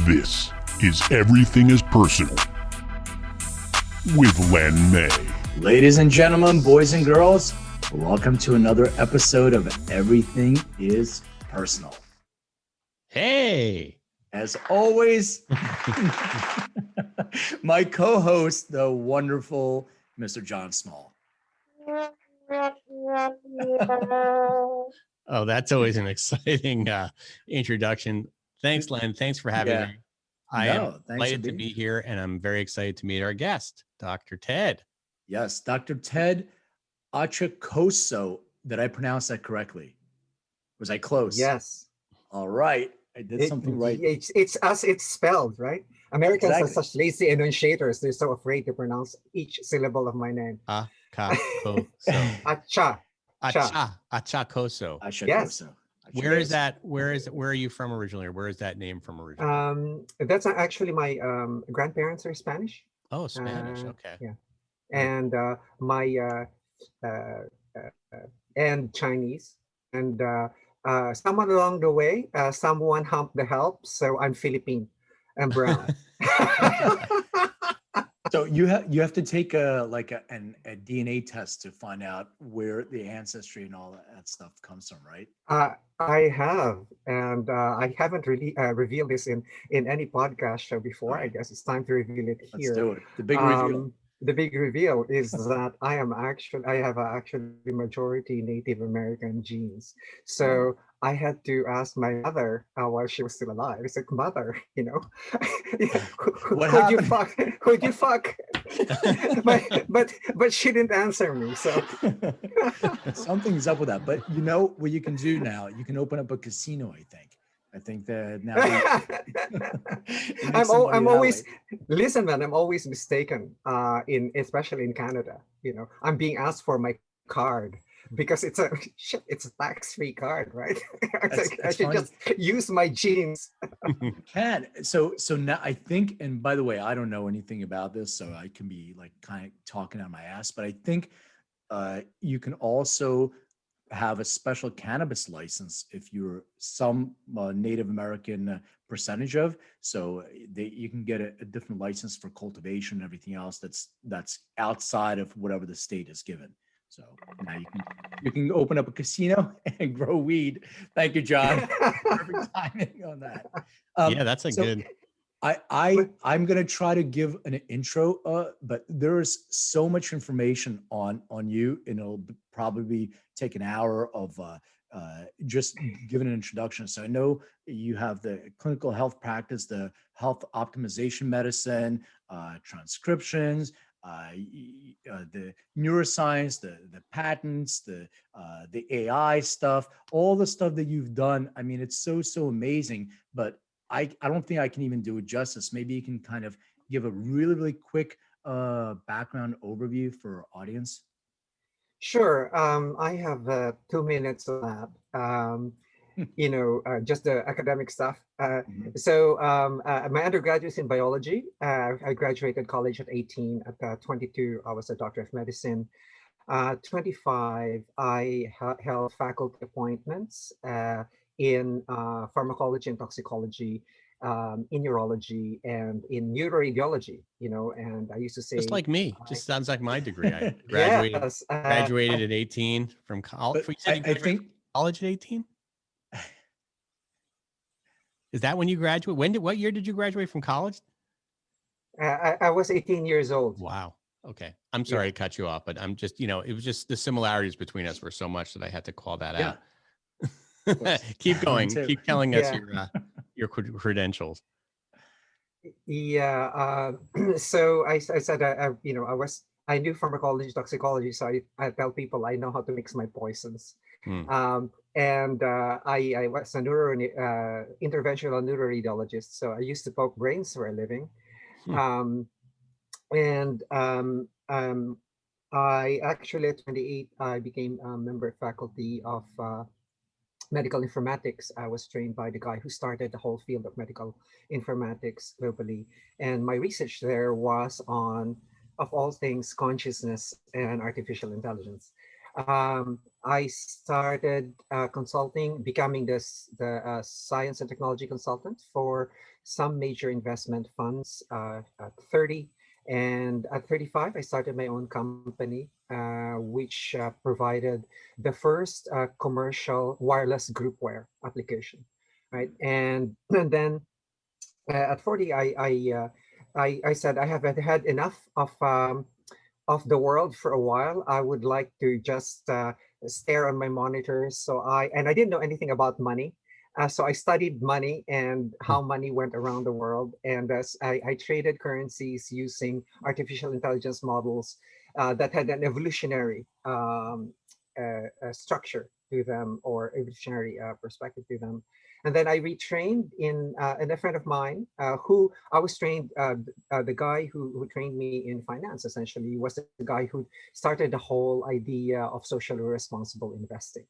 This is Everything is Personal with Len and May. Ladies and gentlemen, boys and girls, welcome to another episode of Everything is Personal. Hey! As always, my co-host, the wonderful Mr. Jon Small. Oh, that's always an exciting introduction. Thanks, Len. Thanks for having me. I am delighted to be here, and I'm very excited to meet our guest, Dr. Ted. Yes, Dr. Ted Achacoso. Did I pronounce that correctly? Was I close? Yes. All right. I did something right. It's as it's spelled, right? Americans Exactly. are such lazy enunciators. They're so afraid to pronounce each syllable of my name. Achacoso. Achacoso. Yes. Where is that? Where are you from originally, or where is that name from originally? That's actually my grandparents are Spanish. Oh, Spanish. Okay. Yeah. And my and Chinese. And someone along the way, someone humped the help. So I'm Philippine and brown. So you have to take a DNA test to find out where the ancestry and all that stuff comes from, right? I have, and I haven't really revealed this in any podcast show before. Right. I guess it's time to reveal it here. Let's do it. The big reveal. The big reveal is that I have actually majority Native American genes. So I had to ask my mother while she was still alive. I said, "Mother, What you fuck? Who'd you fuck?" but she didn't answer me. So something's up with that. But you know what you can do now? You can open up a casino. I think that now. I'm always listen, man. I'm always mistaken. Especially in Canada. I'm being asked for my card because it's a tax-free card, right? I should just use my genes. You can. So now I think, and by the way, I don't know anything about this, so I can be like kind of talking out my ass. But I think you can also have a special cannabis license if you're some Native American percentage of, so you can get a different license for cultivation and everything else that's outside of whatever the state is given. So now you can open up a casino and grow weed. Thank you, John. Perfect timing on that. Yeah, that's good. I'm gonna try to give an intro, but there's so much information on you, and it'll probably take an hour of just giving an introduction. So I know you have the clinical health practice, the health optimization medicine, transcriptions, the neuroscience, the patents, the AI stuff, all the stuff that you've done. I mean, it's so amazing, but I don't think I can even do it justice. Maybe you can kind of give a really quick background overview for our audience. Sure. I have 2 minutes on that. Just the academic stuff. So my undergraduate is in biology. I graduated college at 18. At 22, I was a doctor of medicine. 25, I held faculty appointments in pharmacology and toxicology, in neurology, and in neuroradiology. And I used to say, just like me. Just sounds like my degree. I graduated at 18 from college. I think college at 18. Is that when you graduate? What year did you graduate from college? I was 18 years old. Wow. Okay. I'm sorry to cut you off, but I'm just, it was just the similarities between us were so much that I had to call that out. Keep going. Keep telling us your credentials. Yeah. So I said, I knew pharmacology, toxicology. So I tell people I know how to mix my poisons. And I was a interventional neuroradiologist. So I used to poke brains for a living. I actually at 28, I became a member faculty of Medical Informatics. I was trained by the guy who started the whole field of medical informatics globally. And my research there was on, of all things, consciousness and artificial intelligence. I started consulting, becoming the science and technology consultant for some major investment funds at 30. And at 35, I started my own company, which provided the first commercial wireless groupware application, right? And then at 40, I said I have had enough of the world for a while. I would like to just stare on my monitors. So I didn't know anything about money. So I studied money and how money went around the world. And I traded currencies using artificial intelligence models that had an evolutionary structure to them, or evolutionary perspective to them. And then I retrained and a friend of mine who I was trained, the guy who trained me in finance essentially was the guy who started the whole idea of socially responsible investing.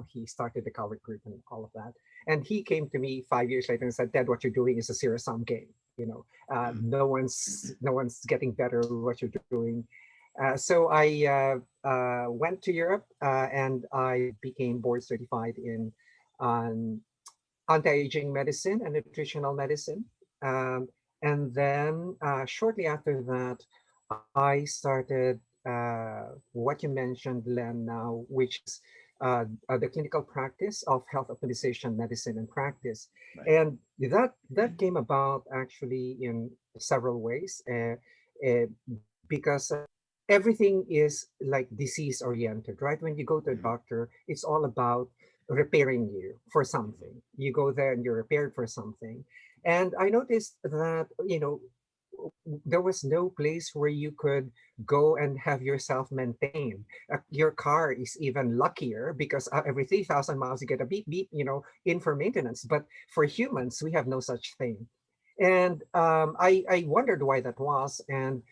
He started the Calvert Group and all of that. And he came to me 5 years later and said, "Ted, what you're doing is a zero-sum game. No one's getting better at what you're doing." So I went to Europe and I became board certified in anti-aging medicine and nutritional medicine. And then shortly after that, I started what you mentioned, Len, now, which is the clinical practice of health optimization medicine and practice. Right. And that came about actually in several ways because everything is like disease oriented, right? When you go to a doctor, it's all about repairing you for something. You go there and you're repaired for something. And I noticed that, there was no place where you could go and have yourself maintained. Your car is even luckier because every 3,000 miles you get a beep, beep, in for maintenance. But for humans, we have no such thing. And I wondered why that was. And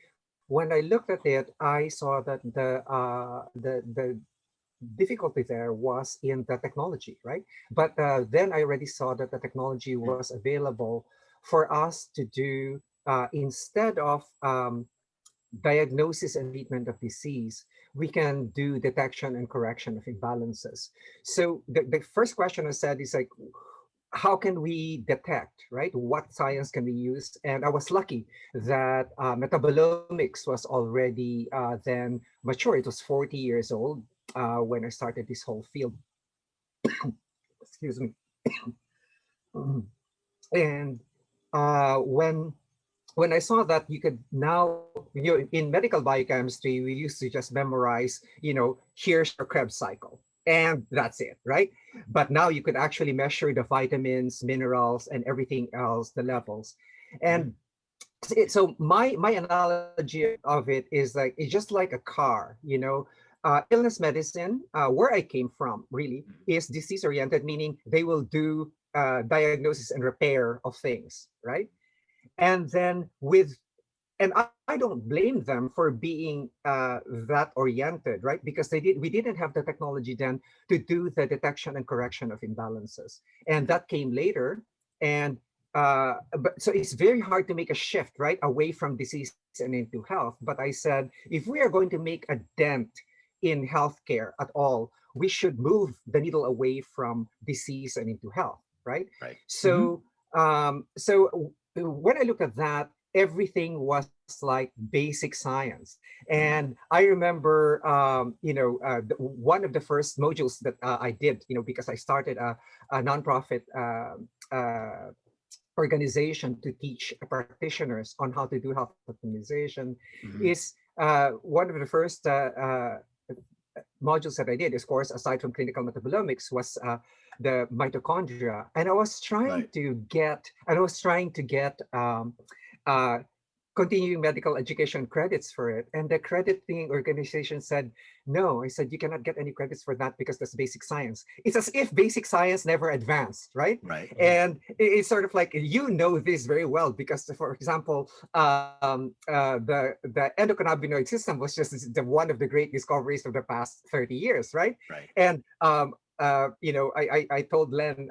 when I looked at it, I saw that the difficulty there was in the technology, right? But then I already saw that the technology was available for us to do, instead of diagnosis and treatment of disease, we can do detection and correction of imbalances. So the first question I said is like, how can we detect, right? What science can we use? And I was lucky that metabolomics was already then mature. It was 40 years old when I started this whole field. Excuse me. And when I saw that you could now, in medical biochemistry, we used to just memorize, here's your Krebs cycle. And that's it, right? But now you could actually measure the vitamins, minerals, and everything else, the levels. And so my analogy of it is like, it's just like a car, illness medicine, where I came from really is disease oriented, meaning they will do diagnosis and repair of things, right? And then and I don't blame them for being that oriented, right? Because we didn't have the technology then to do the detection and correction of imbalances. And that came later. And but so it's very hard to make a shift, right? Away from disease and into health. But I said, if we are going to make a dent in healthcare at all, we should move the needle away from disease and into health, right? Right. So, so when I look at that, everything was like basic science. And I remember, one of the first modules that I did, because I started a nonprofit organization to teach practitioners on how to do health optimization, is one of the first modules that I did, of course, aside from clinical metabolomics, was the mitochondria. And I was trying to get, continuing medical education credits for it. And the crediting organization said, no. I said, you cannot get any credits for that because that's basic science. It's as if basic science never advanced, right? Right. And it's sort of like, this very well, because, for example, the endocannabinoid system was just one of the great discoveries of the past 30 years, right? Right. And I told Len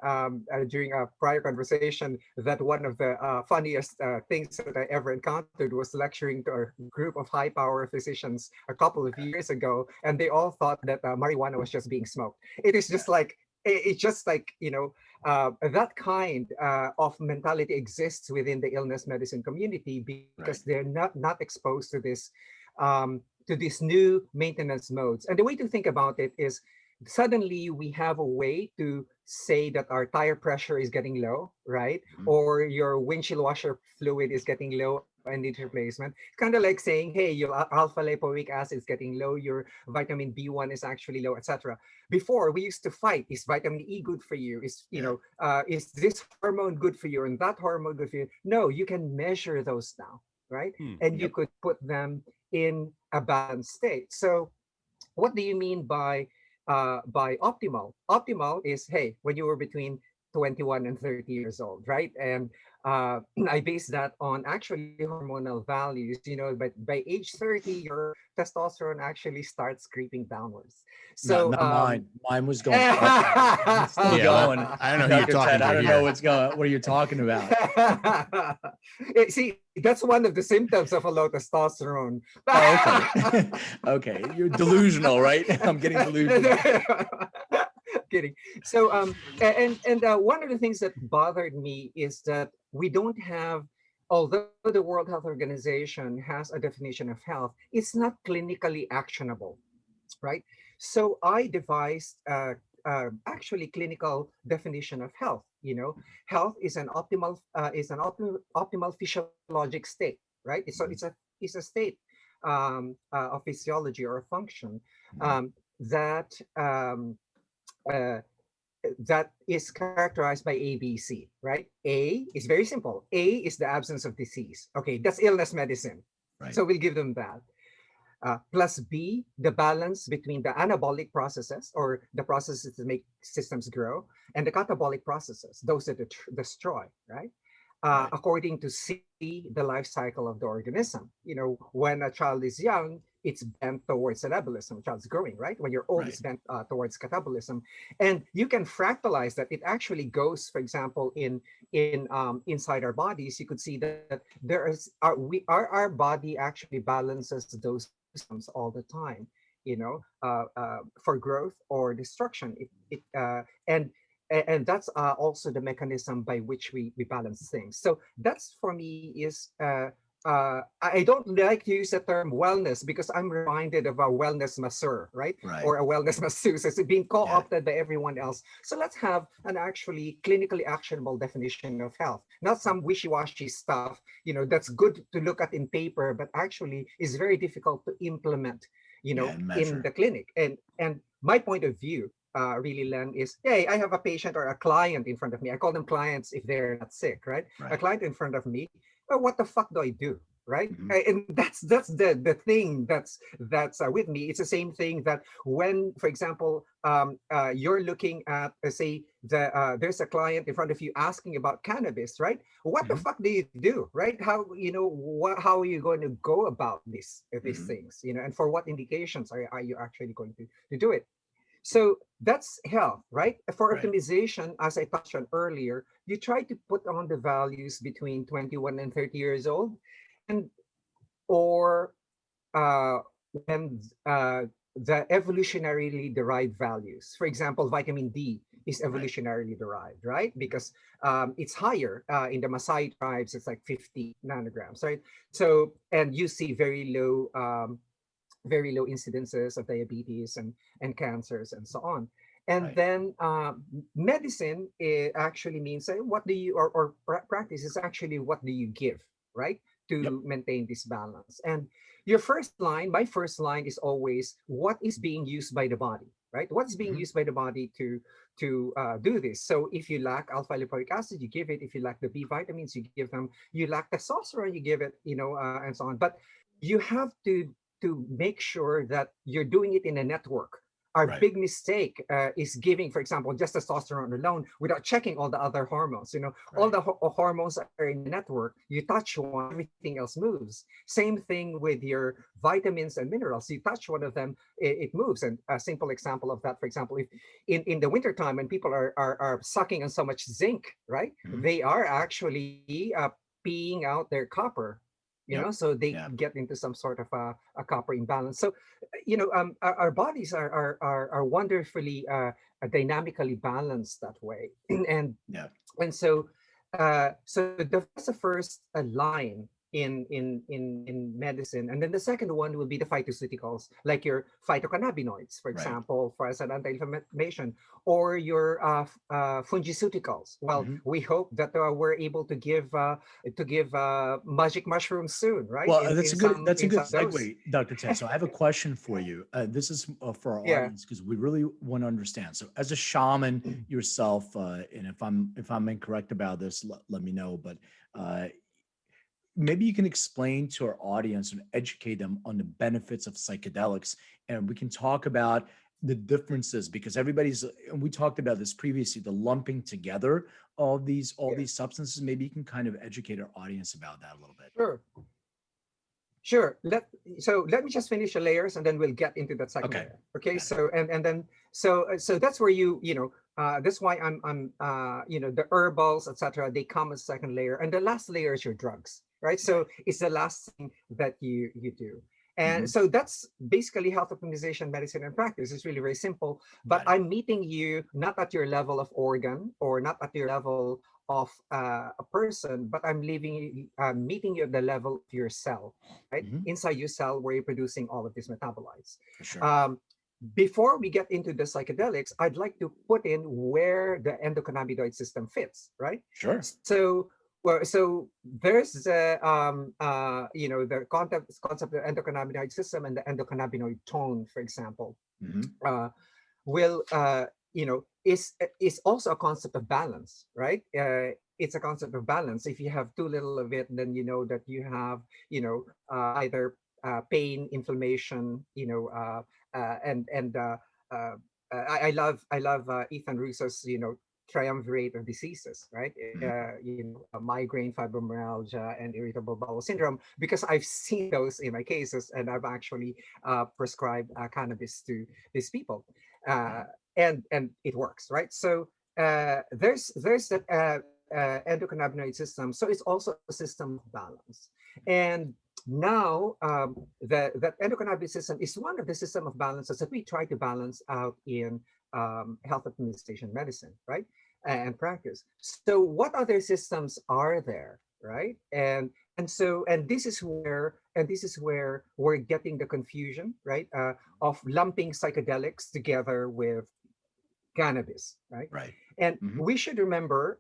during a prior conversation that one of the funniest things that I ever encountered was lecturing to a group of high power physicians a couple of years ago, and they all thought that marijuana was just being smoked. It is just like it's just like that kind of mentality exists within the illness medicine community because they're not exposed to these new maintenance modes. And the way to think about it is suddenly we have a way to say that our tire pressure is getting low, right? Or your windshield washer fluid is getting low and needs replacement. It's kind of like saying, hey, your alpha lipoic acid is getting low, your vitamin B1 is actually low, etc. Before we used to fight, is vitamin E good for you? Is this hormone good for you and that hormone good for you? No, you can measure those now, right? And you could put them in a balanced state. So what do you mean by optimal? Optimal is, hey, when you were between 21 and 30 years old, right? And I base that on actually hormonal values. But by age 30, your testosterone actually starts creeping downwards. So not mine. Mine was going up. It's still going. I don't know who you're talking to. I don't know what you're talking about. See, that's one of the symptoms of a low testosterone. Okay. Okay, you're delusional, right? I'm getting delusional. Kidding. So and one of the things that bothered me is that we don't have, although the World Health Organization has a definition of health, it's not clinically actionable, right? So I devised actually clinical definition of health. Health is an optimal physiologic state, right? So it's a state of physiology or a function that that is characterized by ABC, right? A is very simple. A is the absence of disease. Okay, that's illness medicine. Right. So we'll give them that. Plus B, the balance between the anabolic processes, or the processes that make systems grow, and the catabolic processes, those that destroy, right? According to C, the life cycle of the organism. When a child is young, it's bent towards anabolism. The child's growing, right? When you're old, it's bent towards catabolism. And you can fractalize that. It actually goes, for example, inside our bodies. You could see that our body actually balances those systems all the time, for growth or destruction. And that's also the mechanism by which we balance things. So that's, for me, is I don't like to use the term wellness because I'm reminded of a wellness masseur, right? Or a wellness masseuse. It's being co-opted by everyone else. So let's have an actually clinically actionable definition of health, not some wishy-washy stuff, that's good to look at in paper, but actually is very difficult to implement, in the clinic. And my point of view, really, Len, is, hey, I have a patient or a client in front of me. I call them clients if they're not sick, right? A client in front of me. Well, what the fuck do I do, right? And that's the thing that's with me. It's the same thing that when, for example, you're looking at, say, there's a client in front of you asking about cannabis, right? What the fuck do you do, right? How how are you going to go about these things, and for what indications are you actually going to do it? So that's health, right? For optimization, as I touched on earlier, you try to put on the values between 21 and 30 years old, or when the evolutionarily derived values. For example, vitamin D is evolutionarily derived, right? Because it's higher in the Maasai tribes. It's like 50 nanograms, right? So, and you see very low incidences of diabetes and cancers and so on. And then medicine, it actually means what do you, or practice is actually what do you give, right? To maintain this balance. And my first line is always what is being used by the body, right? What's being used by the body to do this. So if you lack alpha lipoic acid, you give it. If you lack the B vitamins, you give them. You lack testosterone, you give it, and so on. But you have to make sure that you're doing it in a network Our Right. big mistake is giving, for example, just testosterone alone without checking all the other hormones. All Right. the hormones are in the network. You touch one, everything else moves. Same thing with your vitamins and minerals. You touch one of them, it moves. And a simple example of that, for example, if in the wintertime when people are sucking on so much zinc, right? Mhm. They are actually peeing out their copper. Yep. So they Yeah. get into some sort of a copper imbalance. So our bodies are wonderfully dynamically balanced that way. and Yeah. and so that's the first line in medicine. And then the second one will be the phytoceuticals, like your phytocannabinoids, for Right. example, for as an anti-inflammation, or your fungiceuticals. Well, Mhm. we hope that we're able to give magic mushrooms soon, right? Well, that's a good In some dose. segue, Dr. Ted. So I have a question for you. This is for our Yeah. audience because we really want to understand. So as a shaman yourself, and if I'm incorrect about this, let me know. But maybe you can explain to our audience and educate them on the benefits of psychedelics, and we can talk about the differences because and we talked about this previously, the lumping together of all Yeah. these substances. Maybe you can kind of educate our audience about that a little bit. Sure. Let me just finish the layers, and then we'll get into that second Okay. layer. Okay. Got it. So that's where that's why I'm the herbals, etc. They come as second layer, and the last layer is your drugs, right? So it's the last thing that you do. And Mhm. so that's basically health optimization, medicine, and practice. It's really very simple. But Got it. I'm meeting you not at your level of organ or not at your level of a person, but I'm meeting you at the level of your cell, right? Mhm. Inside your cell, where you're producing all of these metabolites. For sure. Before we get into the psychedelics, I'd like to put in where the endocannabinoid system fits, right? Sure. So there's the the concept of endocannabinoid system and the endocannabinoid tone, for example, Mhm. will is also a concept of balance, right? It's a concept of balance. If you have too little of it, then you know that you have either pain, inflammation, and uh, I love Ethan Russo's triumvirate of diseases, right? Mhm. Migraine, fibromyalgia, and irritable bowel syndrome, because I've seen those in my cases, and I've actually prescribed cannabis to these people, uh, and it works, right? So there's that endocannabinoid system, so it's also a system of balance. And now that endocannabinoid system is one of the system of balances that we try to balance out in health optimization medicine, right? And practice. So what other systems are there, right? And this is where we're getting the confusion, right? Of lumping psychedelics together with cannabis, right? Right. And Mhm. we should remember,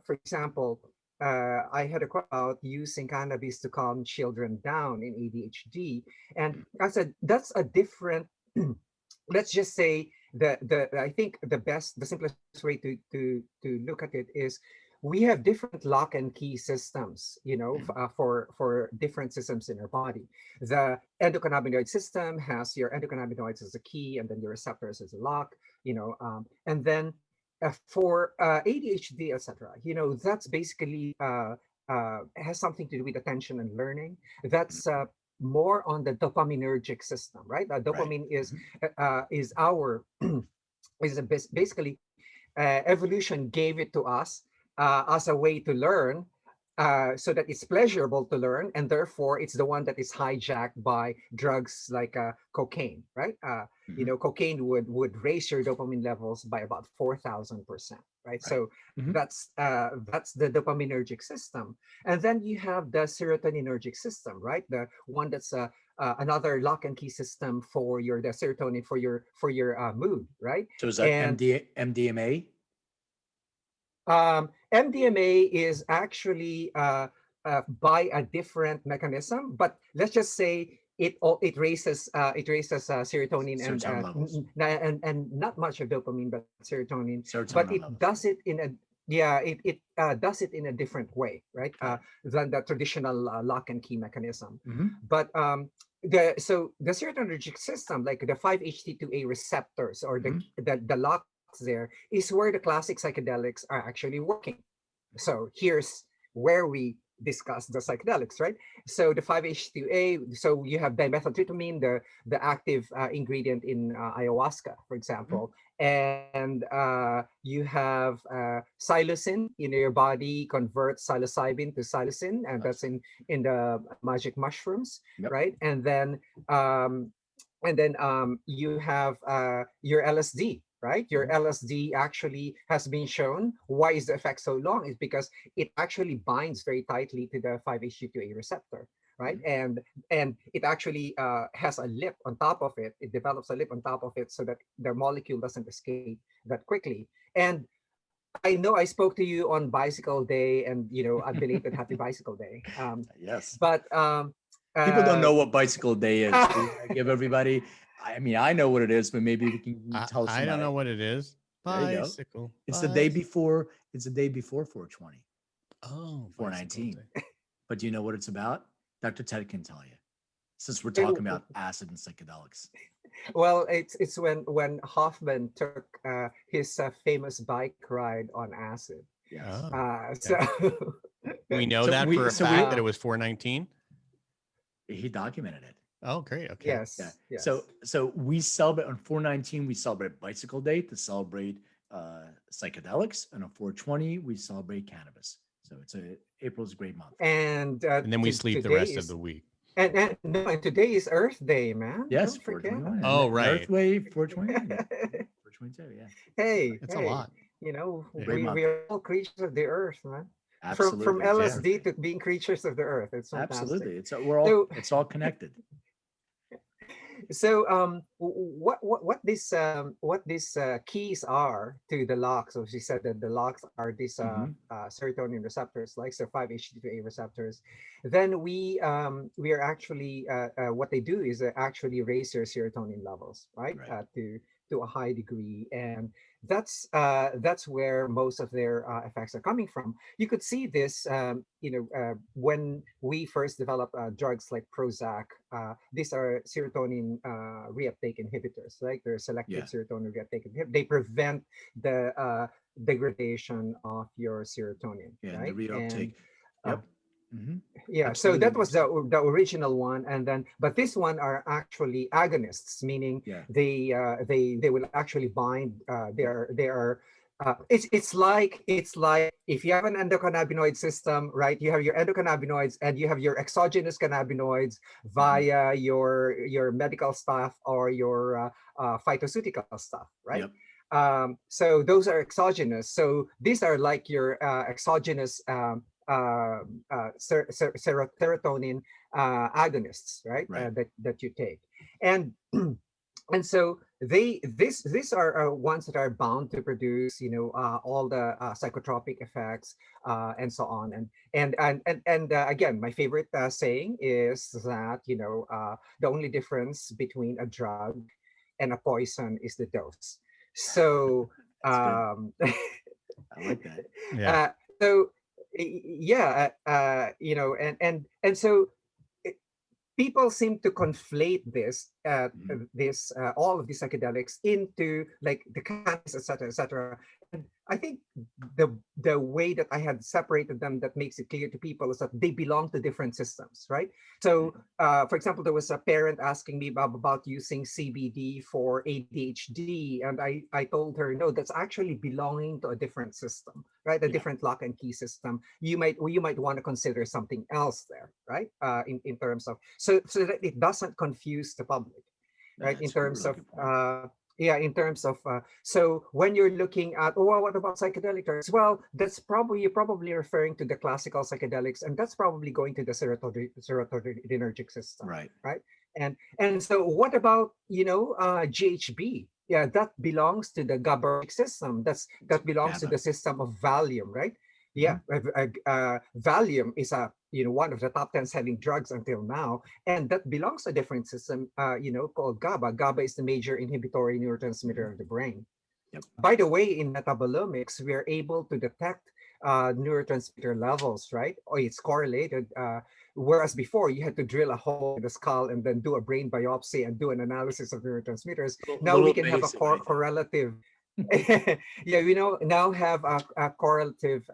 for example, I had a quote about using cannabis to calm children down in ADHD, and I said that's a different. Let's just say the I think the simplest way to look at it is we have different lock and key systems, for different systems in our body. The endocannabinoid system has your endocannabinoids as a key, and then your receptors as a lock, and then for ADHD, etc. That's basically has something to do with attention and learning. That's more on the dopaminergic system, right? Right. Dopamine Mhm. is our basically evolution gave it to us as a way to learn, so that it's pleasurable to learn, and therefore it's the one that is hijacked by drugs like cocaine, right? Mhm. Cocaine would raise your dopamine levels by about 4,000%, right? Right. So Mhm. that's the dopaminergic system, and then you have the serotoninergic system, right? The one that's another lock and key system for the serotonin for your mood, right? So is that And MDMA? MDMA is actually by a different mechanism, but let's just say it raises serotonin and Serotonin levels. and not much of dopamine, but serotonin. But Serotonin it levels. does it in a does it in a different way, right? Got it. Than the traditional lock and key mechanism. Mhm. But the serotonergic system, like the 5-HT2A receptors or the locks there, is where the classic psychedelics are actually working. So here's where we discuss the psychedelics, right? So the 5-HT2A, so you have dimethyltryptamine, the active ingredient in ayahuasca, for example, and you have psilocin. Your body converts psilocybin to psilocin, and that's in the magic mushrooms, right? And then you have your LSD, right? Your LSD actually has been shown. Why is the effect so long? Is because it actually binds very tightly to the 5-HT2A receptor, right? And it actually has a lip on top of it. It develops a lip on top of it so that the molecule doesn't escape that quickly. And I know I spoke to you on Bicycle Day, and a belated Happy Bicycle Day. Yes. But people don't know what Bicycle Day is. Give everybody. I mean, I know what it is, but maybe we can tell somebody. I don't know what it is. Bicycle. It's the day before. It's the day before 420. Oh, 419. But do you know what it's about? Dr. Ted can tell you, since we're talking about acid and psychedelics. Well, it's when Hoffman took his famous bike ride on acid. Yes. So we know that for a fact that it was 419. He documented it. Oh, great. Okay. Yes. Yes. So we celebrate on 419. We celebrate Bicycle Day to celebrate psychedelics, and on 420 we celebrate cannabis. So April's a great month. And then we sleep the rest of the week. And today is Earth Day, man. Yes, don't forget. 421. Oh, right. Earth Day, 421. 422. Yeah. Hey, it's a lot. We are all creatures of the earth, man. Absolutely. From LSD to being creatures of the earth. It's fantastic. Absolutely. It's all connected. So what these keys are to the locks? So she said that the locks are these serotonin receptors, like the 5-HT2A receptors. Then we are actually what they do is actually raise your serotonin levels, right? To a high degree, and that's where most of their effects are coming from. You could see this, when we first developed drugs like Prozac. These are serotonin reuptake inhibitors, right? They're selective serotonin reuptake inhibitors. They prevent the degradation of your serotonin, right? The reuptake. Yeah, absolutely. So that was the original one, and then but this one are actually agonists, meaning they will actually bind. They are it's like if you have an endocannabinoid system, right? You have your endocannabinoids and you have your exogenous cannabinoids via your medical stuff or your phytoceutical stuff, right? So those are exogenous. So these are like your exogenous serotonin agonists, right? That you take, and so these are ones that are bound to produce all the psychotropic effects and so on, and again, my favorite saying is that the only difference between a drug and a poison is the dose. So I like that. So and so people seem to conflate this all of these psychedelics into like the cannabis, etc. And I think the way that I had separated them that makes it clear to people is that they belong to different systems, right? So for example, there was a parent asking me about using CBD for ADHD, and I told her, no, that's actually belonging to a different system, right? A different lock and key system. You might want to consider something else there, right? In terms of so that it doesn't confuse the public, right? In terms of so when you're looking at, well, what about psychedelic drugs? Well, you're probably referring to the classical psychedelics, and that's probably going to the serotonergic system, right? And so what about GHB? Yeah, that belongs to the GABAergic system. That belongs to the system of Valium, right? Yeah, Valium is one of the top 10 selling drugs until now, and that belongs to a different system, called GABA. GABA is the major inhibitory neurotransmitter of the brain. By the way, in metabolomics, we are able to detect neurotransmitter levels, right? Or it's correlated. Whereas before you had to drill a hole in the skull and then do a brain biopsy and do an analysis of neurotransmitters. Now we can have a correlative. Yeah, now have a correlative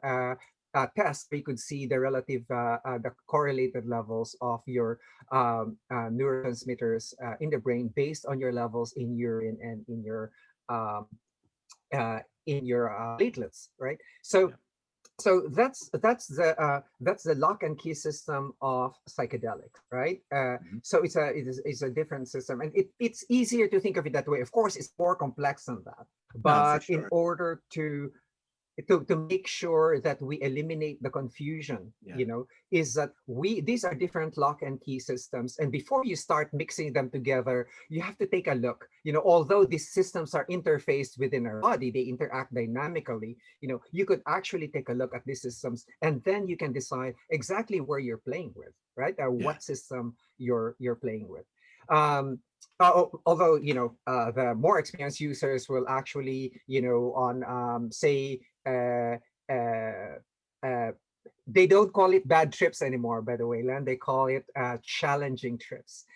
test. We could see the relative, the correlated levels of your neurotransmitters in the brain based on your levels in urine and um, in your platelets, right? So. Yeah. So that's the lock and key system of psychedelics, right? So it's a different system, and it's easier to think of it that way. Of course, it's more complex than that, but sure. In order to make sure that we eliminate the confusion, is that these are different lock and key systems, and before you start mixing them together, you have to take a look. Although these systems are interfaced within our body, they interact dynamically. You could actually take a look at these systems, and then you can decide exactly where you're playing with, right? What system you're playing with. Although the more experienced users will actually on say they don't call it bad trips anymore, by the way, Len. They call it challenging trips.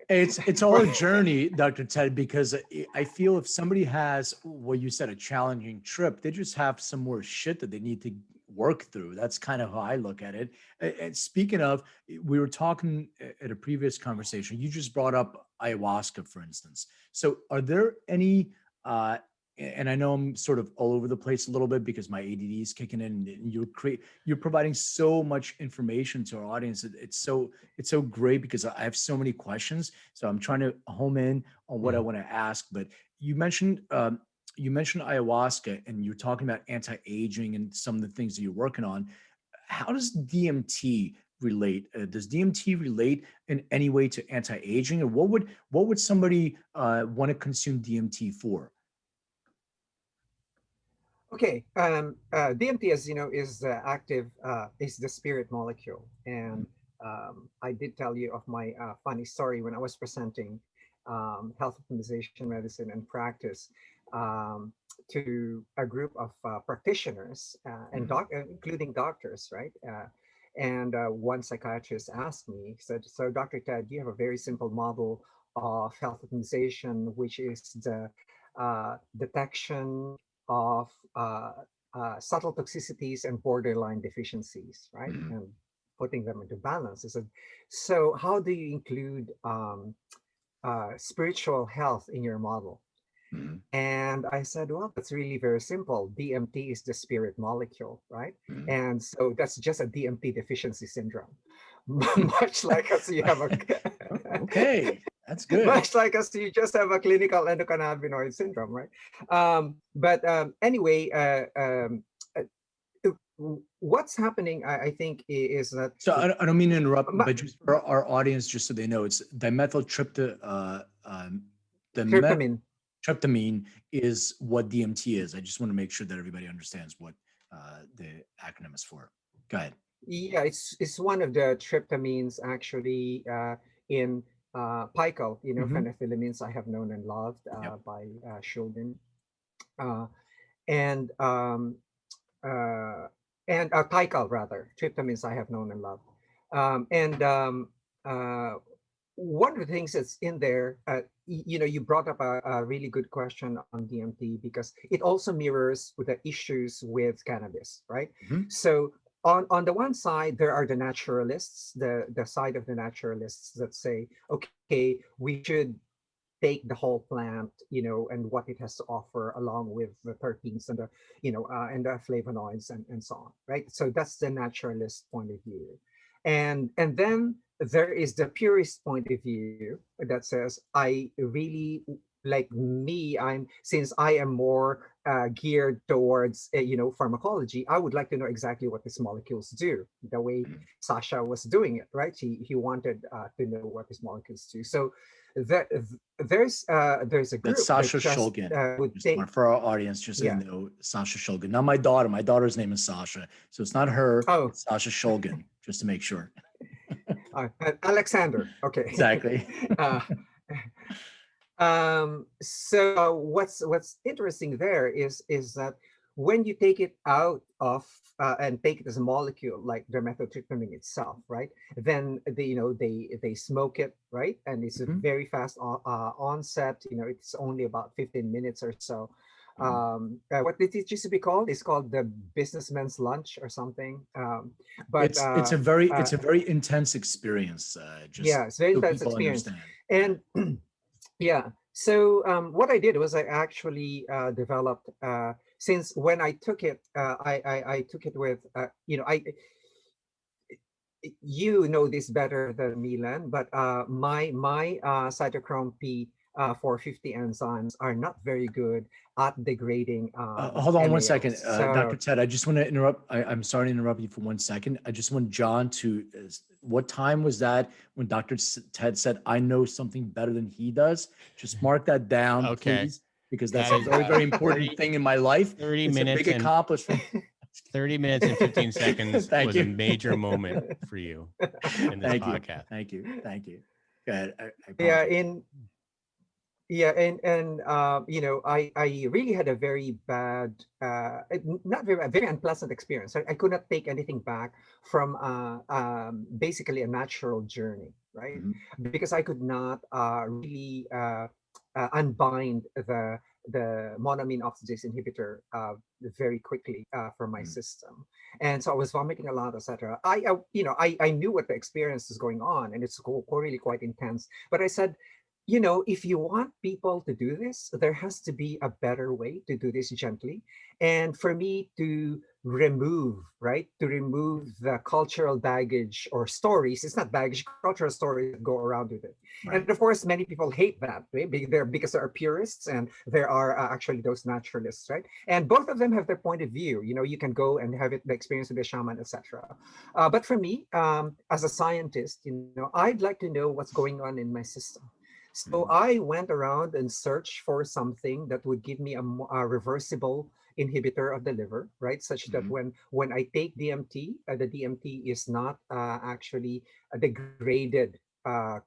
It's all a journey, Dr. Ted, because I feel if somebody has what you said, a challenging trip, they just have some more shit that they need to work through. That's kind of how I look at it. And speaking of, we were talking at a previous conversation, you just brought up ayahuasca, for instance. So are there any and I know I'm sort of all over the place a little bit because my ADD is kicking in, and you're providing so much information to our audience. It's so great because I have so many questions. So I'm trying to home in on what I want to ask. But you mentioned ayahuasca, and you're talking about anti-aging and some of the things that you're working on. How does DMT relate? Does DMT relate in any way to anti-aging, or what would somebody want to consume DMT for? Okay, DMT, as you know, is active, is the spirit molecule. And I did tell you of my funny story when I was presenting health optimization medicine and practice to a group of practitioners and including doctors, right? And one psychiatrist asked me, he said, "So Dr. Ted, you have a very simple model of health optimization, which is the detection of subtle toxicities and borderline deficiencies, right? And putting them into balance." I said, "So how do you include spiritual health in your model?" And I said, "Well, that's really very simple. DMT is the spirit molecule, right? And so that's just a DMT deficiency syndrome." Much like us, you have a okay, that's good. Much like us, you just have a clinical endocannabinoid syndrome, right? But anyway, what's happening, I think, is that. So I don't mean to interrupt, but just for our audience, just so they know, it's tryptamine is what DMT is. I just want to make sure that everybody understands what the acronym is for. Go ahead. Yeah, it's one of the tryptamines actually in pical, phenethylamines I have known and loved by Shulgin, and pical rather, tryptamines I have known and loved, one of the things that's in there, you brought up a really good question on DMT because it also mirrors with the issues with cannabis, right? So on the one side, there are the naturalists, the side of the naturalists that say, okay, we should take the whole plant, and what it has to offer, along with the terpenes and the, and the flavonoids and so on, right? So that's the naturalist point of view. And then there is the purist point of view that says, I really, like me, since I am more geared towards pharmacology, I would like to know exactly what these molecules do, the way Sasha was doing it, right? He wanted to know what these molecules do. So there's a group. That's Sasha Shulgin. For our audience, just so you know, Sasha Shulgin. Not my daughter. My daughter's name is Sasha, so it's not her. It's Sasha Shulgin, just to make sure. Alexander. Okay. Exactly. So what's interesting there is that when you take it out of and take it as a molecule like dimethyltryptamine itself, right? Then they smoke it, right? And it's a very fast onset. It's only about 15 minutes or so. What it used to be called is called the businessman's lunch or something. But it's a very intense experience. Yeah, it's very so intense people experience. understand. And yeah, so what I did was I actually developed since when I took it, I took it with you know this better than me, Len, but my cytochrome P 450 enzymes are not very good at degrading. Hold on one second, So, Dr. Ted. I just want to interrupt. I'm sorry to interrupt you for 1 second. I just want John to. What time was that when Dr. Ted said, "I know something better than he does"? Just mark that down, Okay. please, because that's a very, very important thing in my life. 30 it's minutes. A big accomplishment. 30 minutes and 15 seconds was you. a major moment for you in this podcast. Thank you. Go ahead. I really had a very bad, not very unpleasant experience. I could not take anything back from basically a natural journey, right? Because I could not really unbind the monoamine oxidase inhibitor very quickly from my system, and so I was vomiting a lot, etc. I knew what the experience is going on, and it's really quite intense. But I said, if you want people to do this, there has to be a better way to do this gently. And for me to remove the cultural baggage or stories, it's not baggage, cultural stories that go around with it. Right. And of course, many people hate that, right? Because there are purists and there are actually those naturalists, right? And both of them have their point of view. You can go and have the experience with the shaman, etc. But for me, as a scientist, I'd like to know what's going on in my system. So I went around and searched for something that would give me a reversible inhibitor of the liver, right? Such that when I take DMT, the DMT is not actually degraded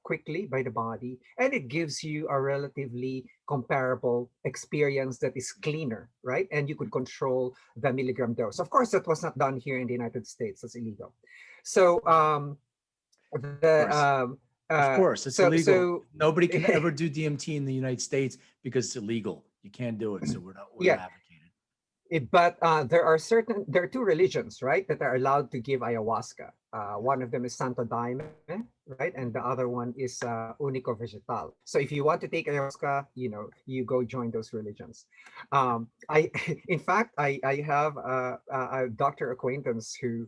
quickly by the body, and it gives you a relatively comparable experience that is cleaner, right? And you could control the milligram dose. Of course, that was not done here in the United States. That's illegal. So of course, it's illegal. So nobody can ever do DMT in the United States because it's illegal. You can't do it. So we're not advocating. But there are two religions, right, that are allowed to give ayahuasca. One of them is Santo Daime, right, and the other one is Unico Vegetal. So if you want to take ayahuasca, you go join those religions. In fact, I have a doctor acquaintance who,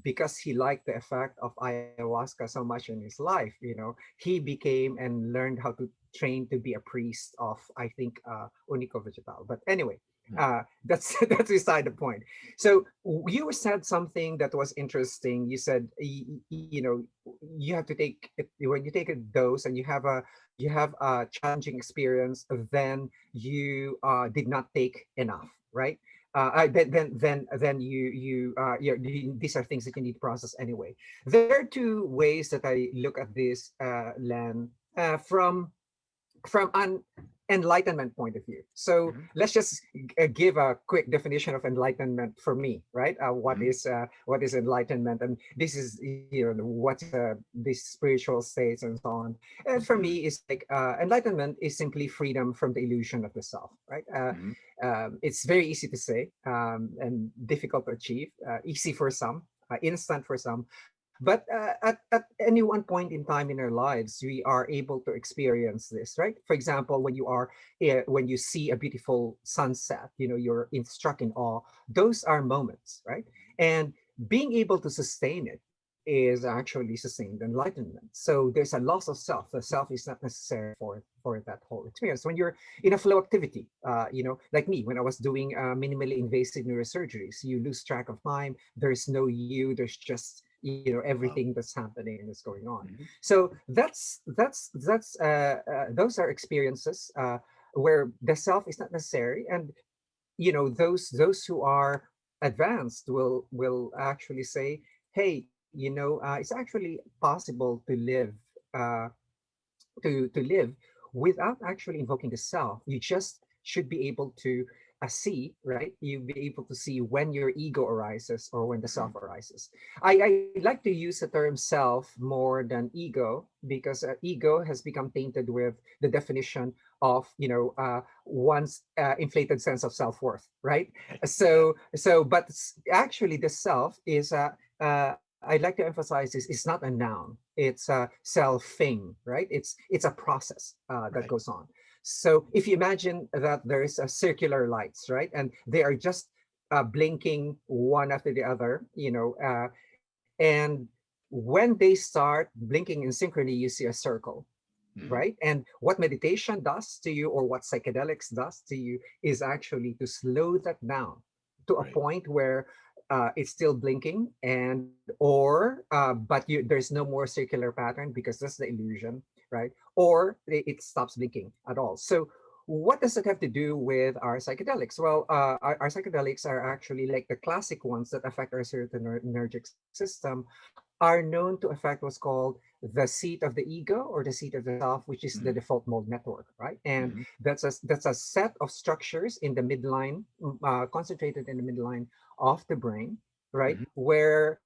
because he liked the effect of ayahuasca so much in his life, he became and learned how to train to be a priest of, I think, Unico Vegetal. But anyway. That's beside the point. So you said something that was interesting. You said you have to take when you take a dose and you have a challenging experience, then you did not take enough, right? Then these are things that you need to process anyway. There are two ways that I look at this, Len, from an enlightenment point of view. So let's just give a quick definition of enlightenment for me, right? What is enlightenment, and this is what these spiritual states and so on. And for me, it's like enlightenment is simply freedom from the illusion of the self, right? It's very easy to say and difficult to achieve. Easy for some, instant for some. But at any one point in time in our lives, we are able to experience this, right? For example, when you see a beautiful sunset, you're struck in awe. Those are moments, right? And being able to sustain it is actually sustained enlightenment. So there's a loss of self. The self is not necessary for that whole experience. When you're in a flow activity, like me, when I was doing minimally invasive neurosurgeries, you lose track of time. There's no you. There's just everything that's happening and that's going on. So those are experiences where the self is not necessary, and those who are advanced will actually say, hey, it's actually possible to live to live without actually invoking the self. You just should be able to see, right? You'll be able to see when your ego arises or when the self arises. I like to use the term self more than ego because ego has become tainted with the definition of, one's inflated sense of self-worth, right? But actually the self is I'd like to emphasize this, it's not a noun, it's a selfing, right? It's a process that goes on. So if you imagine that there is a circular lights, right? And they are just blinking one after the other, and when they start blinking in synchrony, you see a circle, right? And what meditation does to you, or what psychedelics does to you, is actually to slow that down to a point where it's still blinking, and but there's no more circular pattern because that's the illusion, right? Or it stops blinking at all. So what does it have to do with our psychedelics? Well, our psychedelics are actually like the classic ones that affect our serotonergic system, are known to affect what's called the seat of the ego, or the seat of the self, which is the default mode network, right? And that's a set of structures in the midline, concentrated in the midline of the brain, right? Where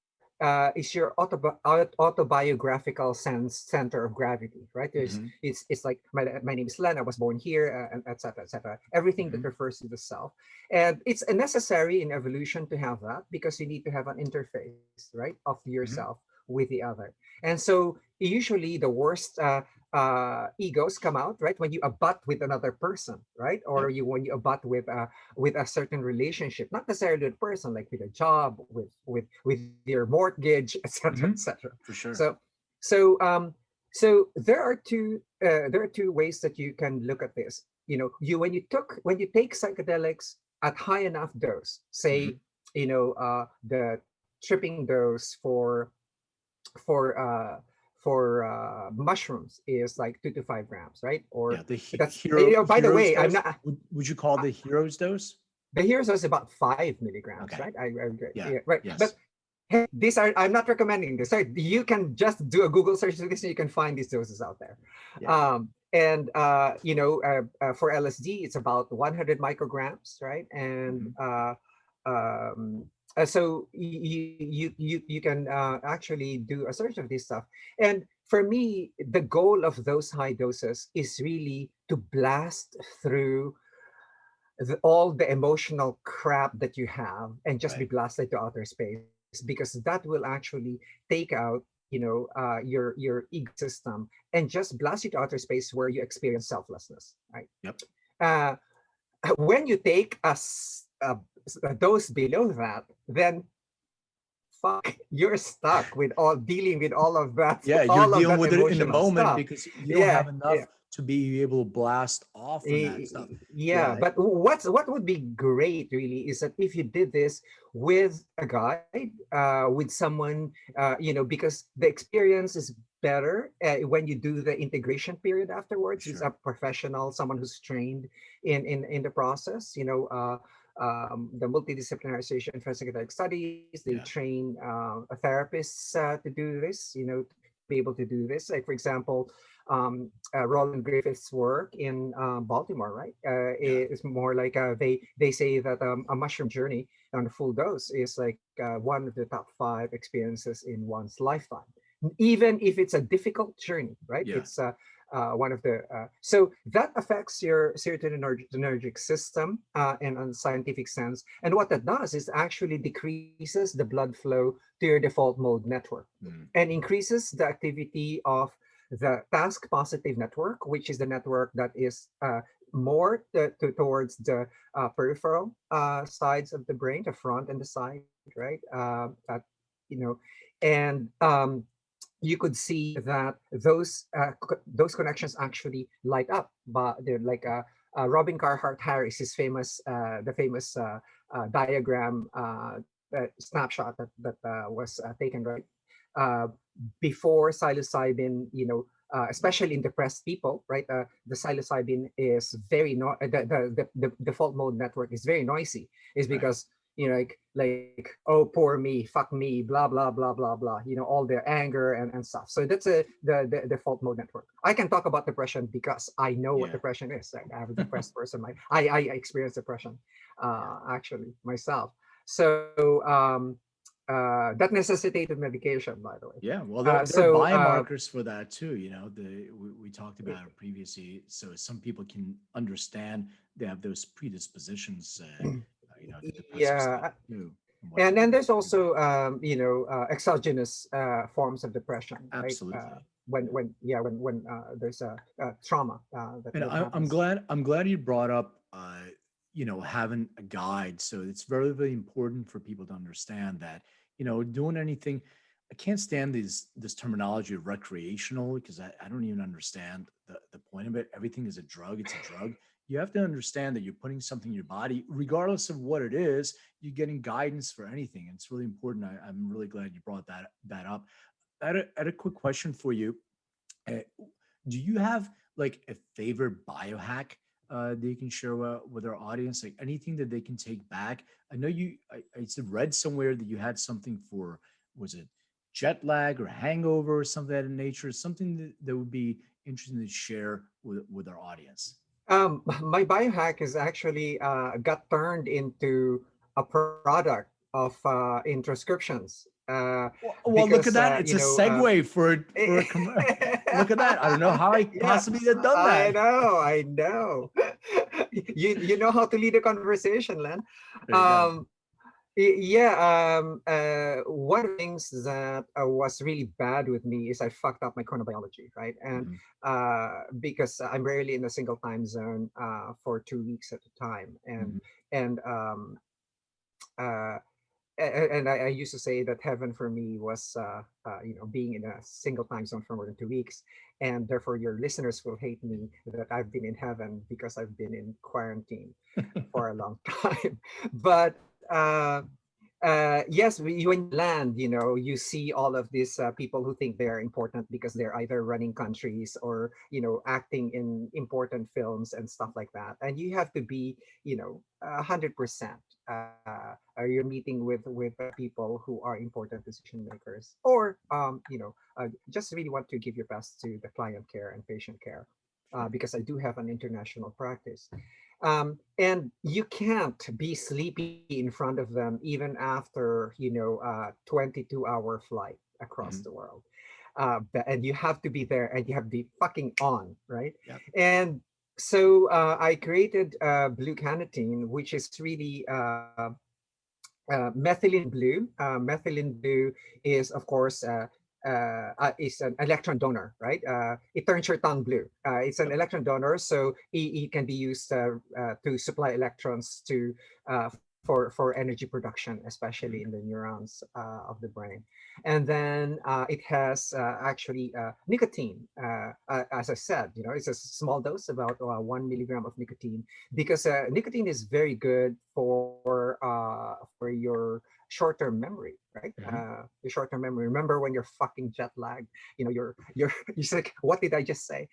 is your autobiographical center of gravity, right? It's like my name is Len, I was born here, and et cetera, et cetera. Everything that refers to the self. And it's necessary in evolution to have that, because you need to have an interface, right, of yourself with the other. And so usually the worst egos come out, right, when you abut with another person, right? Or when you abut with a certain relationship, not necessarily with a person, like with a job, with your mortgage, etc., etc. For sure. So there are two ways that you can look at this. When you take psychedelics at high enough dose, say, the tripping dose for mushrooms is like 2 to 5 grams, right? Or that's by the way, I'm not. Would you call the hero's dose? The hero's dose is about 5 milligrams, right? I right. Yes. But hey, I'm not recommending this. Right? You can just do a Google search for this, and you can find these doses out there. Yeah. For LSD, it's about 100 micrograms, right? And so you can actually do a search of this stuff. And for me, the goal of those high doses is really to blast through all the emotional crap that you have, and just be blasted to outer space, because that will actually take out your ego system, and just blast you to outer space, where you experience selflessness, right? When you take a dose below that, then you're stuck with dealing with all of that. You're dealing with it in the moment stuff. Because you don't have enough to be able to blast off from that stuff. But what would be great really is that if you did this with a guide, with someone, because the experience is better when you do the integration period afterwards. It's a professional, someone who's trained in the process. The Multidisciplinary Association for Psychedelic Studies, they train therapists to do this, to be able to do this. Like, for example, Roland Griffith's work in Baltimore, right? It's more like they say that a mushroom journey on a full dose is like one of the top 5 experiences in one's lifetime, even if it's a difficult journey, right? It's one of the so that affects your serotonergic system in a scientific sense. And what that does is actually decreases the blood flow to your default mode network, and increases the activity of the task positive network, which is the network that is more towards the peripheral sides of the brain, the front and the side, right? And you could see that those connections actually light up. But they're like Robin Carhart Harris, his famous the famous diagram snapshot that was taken, right? Before psilocybin, especially in depressed people, right? The psilocybin is very the default mode network is very noisy. Is because like oh poor me, fuck me, blah blah blah blah blah, all their anger and stuff. So that's the default mode network. I can talk about depression because I know what depression is. Like, I have a depressed person. I experience depression actually myself. So that necessitated medication, by the way. Yeah, well, there are biomarkers for that too. We talked about it previously. So some people can understand they have those predispositions, to depressive state too. And then there's also exogenous forms of depression, right? Absolutely. When there's a trauma and I'm glad you brought up having a guide. So it's very, very important for people to understand that doing anything. I can't stand this terminology of recreational, because I don't even understand the point of it. Everything is a drug. It's a drug. You have to understand that you're putting something in your body, regardless of what it is. You're getting guidance for anything. And it's really important. I'm really glad you brought that up. I had a quick question for you. Do you have like a favorite biohack that you can share with our audience? Like anything that they can take back? I know I read somewhere that you had something for, was it jet lag or hangover or something of that nature? Something that would be interesting to share with our audience. My biohack is actually got turned into a product of in prescriptions. Well, look at that. It's a segue for look at that. I don't know how I possibly have done that. I know. you know how to lead a conversation, Len. One of the things that was really bad with me is I fucked up my chronobiology, right? And because I'm rarely in a single time zone for 2 weeks at a time, and I used to say that heaven for me was being in a single time zone for more than 2 weeks, and therefore your listeners will hate me that I've been in heaven because I've been in quarantine for a long time. But yes, when you land, you see all of these people who think they're important because they're either running countries or acting in important films and stuff like that, and you have to be 100%. You're meeting with people who are important decision makers, or just really want to give your best to the client care and patient care, because I do have an international practice. And you can't be sleepy in front of them even after 22-hour flight across the world, and you have to be there and you have to be fucking on, right? Yep. And so I created Blue Cannatine, which is really methylene blue. Methylene blue is, of course, is an electron donor, right? It turns your tongue blue. It's an electron donor, so it can be used to supply electrons to for energy production, especially in the neurons of the brain. And then it has actually nicotine. As I said, it's a small dose, about 1 milligram of nicotine, because nicotine is very good for your short-term memory, right? Your short-term memory. Remember when you're fucking jet lagged, you're like, what did I just say?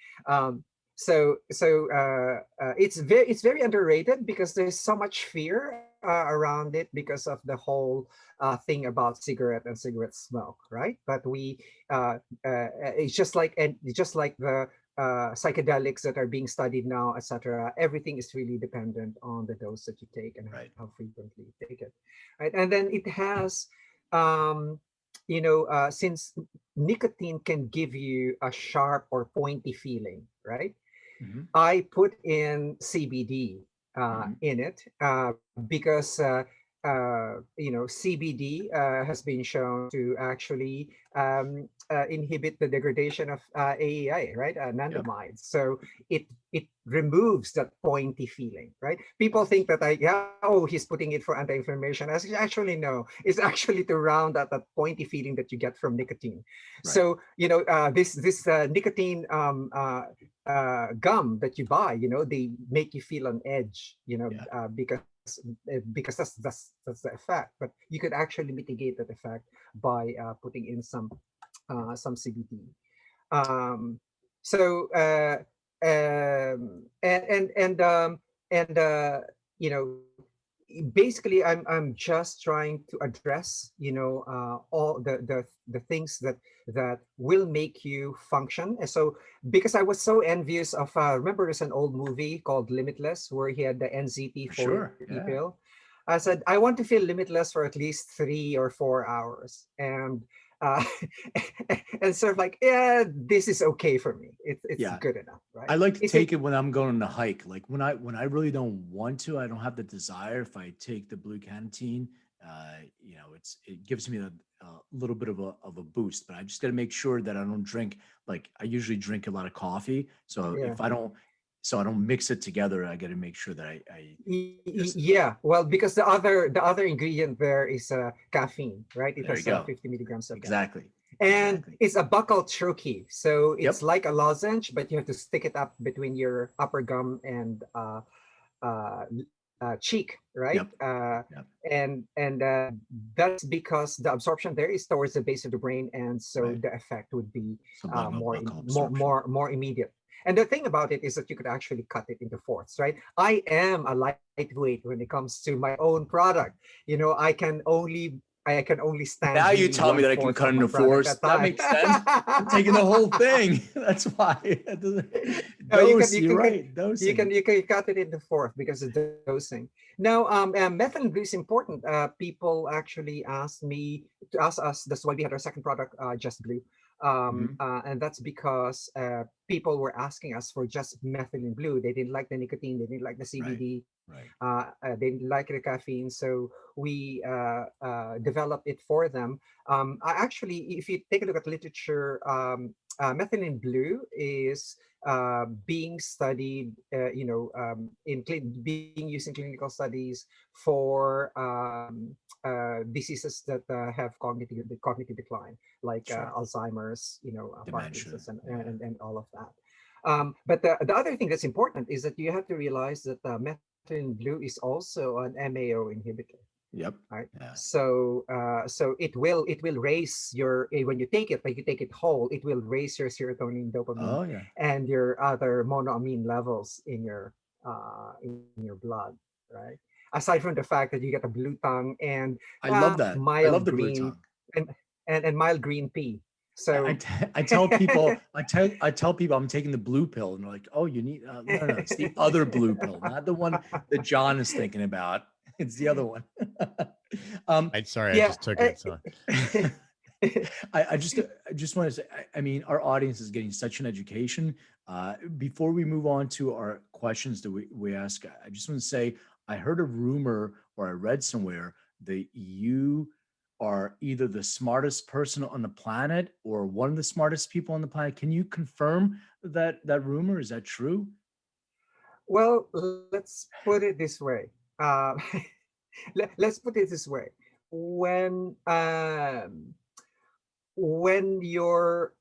So it's very underrated because there's so much fear around it because of the whole thing about cigarette and cigarette smoke, right? But it's just like the psychedelics that are being studied now, etc. Everything is really dependent on the dose that you take and how frequently you take it, right? And then it has, since nicotine can give you a sharp or pointy feeling, right? I put in CBD in it because CBD has been shown to actually inhibit the degradation of AEI, right? Anandamides. So it removes that pointy feeling, right? People think that he's putting it for anti-inflammation. Actually, no, it's actually to round out that pointy feeling that you get from nicotine. Right. So this nicotine gum that you buy, they make you feel on edge, because that's the effect. But you could actually mitigate that effect by putting in some CBD. basically I'm just trying to address, all the things that will make you function. And so because I was so envious of remember there's an old movie called Limitless where he had the NZT 40 Sure. Yeah. pill. I said I want to feel limitless for at least 3 or 4 hours, and uh, and sort of like, yeah, this is okay for me. It's Yeah. good enough, right? I like to Is take it when I'm going on a hike. Like when I really don't want to, I don't have the desire. If I take the Blue Cannatine, it gives me a little bit of a boost. But I just got to make sure that I don't drink. Like I usually drink a lot of coffee, so Yeah. if I don't, so I don't mix it together. I got to make sure that I just, Yeah, well, because the other ingredient there is caffeine, right? It there has you go. 50 milligrams of caffeine. Exactly. And Exactly. it's a buccal troche, so it's Yep. like a lozenge, but you have to stick it up between your upper gum and uh, cheek, right? Yep. Yep. And that's because the absorption there is towards the base of the brain, and so Right. the effect would be Subliminal buccal more absorption. more immediate. And the thing about it is that you could actually cut it into fourths, right? I am a lightweight when it comes to my own product. I can only stand. Now you really tell me that I can 1/4 cut of my into product fours. at a That time. makes sense. I'm taking the whole thing. That's why. It doesn't- No, you Dose, can you're cut right. you Dosing. can you can cut it into fourth because of the dosing. Now, methylene blue is important. People actually ask us. That's why we had our second product, Just Blue, Mhm. and that's because people were asking us for just methylene blue. They didn't like the nicotine. They didn't like the Right. CBD. Right. They didn't like the caffeine, so we developed it for them. Actually, if you take a look at literature, methylene blue is being studied, being used in clinical studies for diseases that have cognitive decline, like Sure. Alzheimer's, Dementia. Parkinson's, and, Yeah. and and all of that. But the other thing that's important is that you have to realize that methylene blue is also an MAO inhibitor, Yep. right? Yeah. So it will raise your when you take it, like you take it whole, it will raise your serotonin, dopamine, Oh yeah. and your other monoamine levels in your blood, right? Aside from the fact that you get a blue tongue and I love that. I love mild the blue green tongue. and and mild green pea. I, I, So t- I tell people, I tell people I'm taking the blue pill, and they're like, "Oh, you need no, it's the other blue pill, not the one that John is thinking about. It's the other one." um, Sorry, I yeah. just took it. So I just want to say, I mean, our audience is getting such an education. Before we move on to our questions that we ask, I just want to say, I heard a rumor or I read somewhere that you are either the smartest person on the planet or one of the smartest people on the planet. Can you confirm that rumor? Is that true? Well, let's put it this way. Uh, let's put it this way. When when your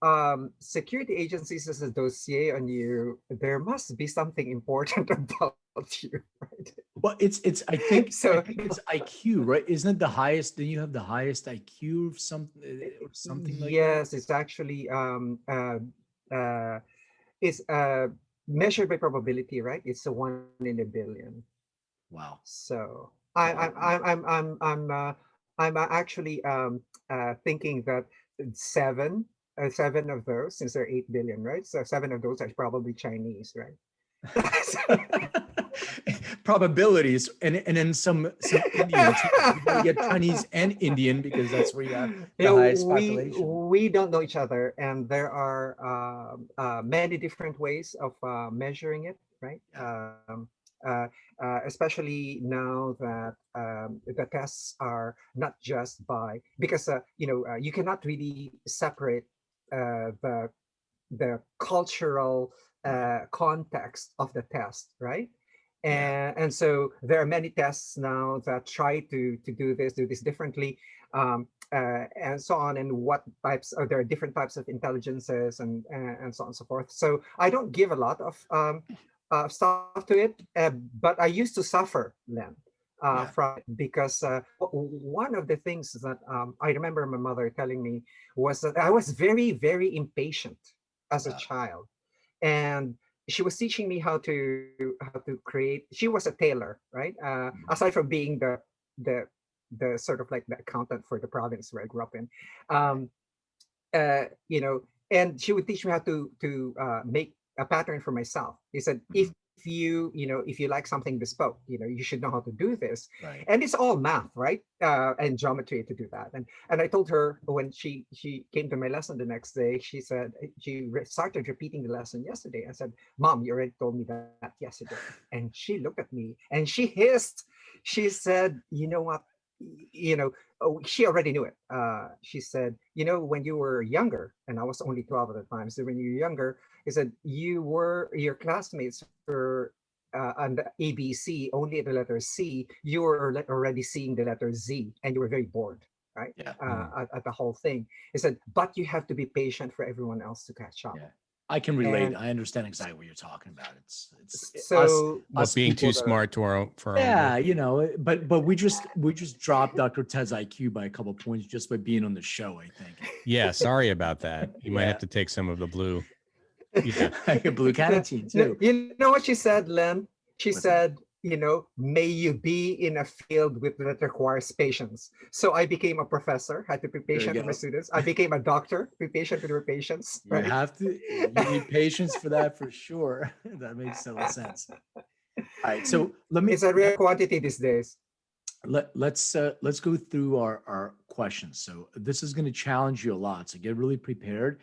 security agency says a dossier on you, there must be something important about you, right? Well, I think So it's IQ, right? Isn't it the highest? Then you have the highest IQ of something like that. yes, it's actually it's measured by probability, right? It's a 1 in a billion. Wow. So Wow. I'm actually thinking that seven of those, since there are 8 billion, right? So seven of those are probably Chinese, right? Probabilities, and then some Indian too. You got to get Chinese and Indian because that's where you have You the know, highest we population. we don't know each other, and there are many different ways of measuring it, right? Yeah. Especially now that the tests are not just by because you cannot really separate the cultural Right. context of the test, right? Yeah. And so there are many tests now that try to do this differently, and so on. And what types? There are different types of intelligences and so on and so forth. So I don't give a lot of stuff to it, but I used to suffer, Len, Yeah. from it because one of the things that I remember my mother telling me was that I was very, very impatient as a Wow. child. And she was teaching me how to create. She was a tailor, right? Aside from being the sort of like the accountant for the province where I grew up in, you know, and she would teach me how to make a pattern for myself. He said, if if you like something bespoke, you should know how to do this. Right. And it's all math, right? And geometry to do that. And I told her when she came to my lesson the next day, she said she started repeating the lesson yesterday. I said, Mom, you already told me that yesterday. And she looked at me and she hissed. She said, you know what? She already knew it. She said, when you were younger, and I was only 12 at the time. So when you were younger, he said your classmates were on the ABC, only at the letter C. You were already seeing the letter Z, and you were very bored, right? Yeah. At the whole thing. He said, but you have to be patient for everyone else to catch up. Yeah. I can relate. And I understand exactly what you're talking about. It's so us being too smart for our own good. but we just dropped Dr. Ted's IQ by a couple of points just by being on the show, I think. Yeah, sorry about that. You might have to take some of the blue. Yeah, Blue Cannatine too. You know what she said, Len? She What's said, may you be in a field that requires patience. So I became a professor, had to be patient with my students. I became a doctor, be patient with your patients. You have to. You need patience for that for sure. That makes total sense. All right, so let me. It's a rare quantity these days. Let's go through our questions. So this is going to challenge you a lot. So get really prepared.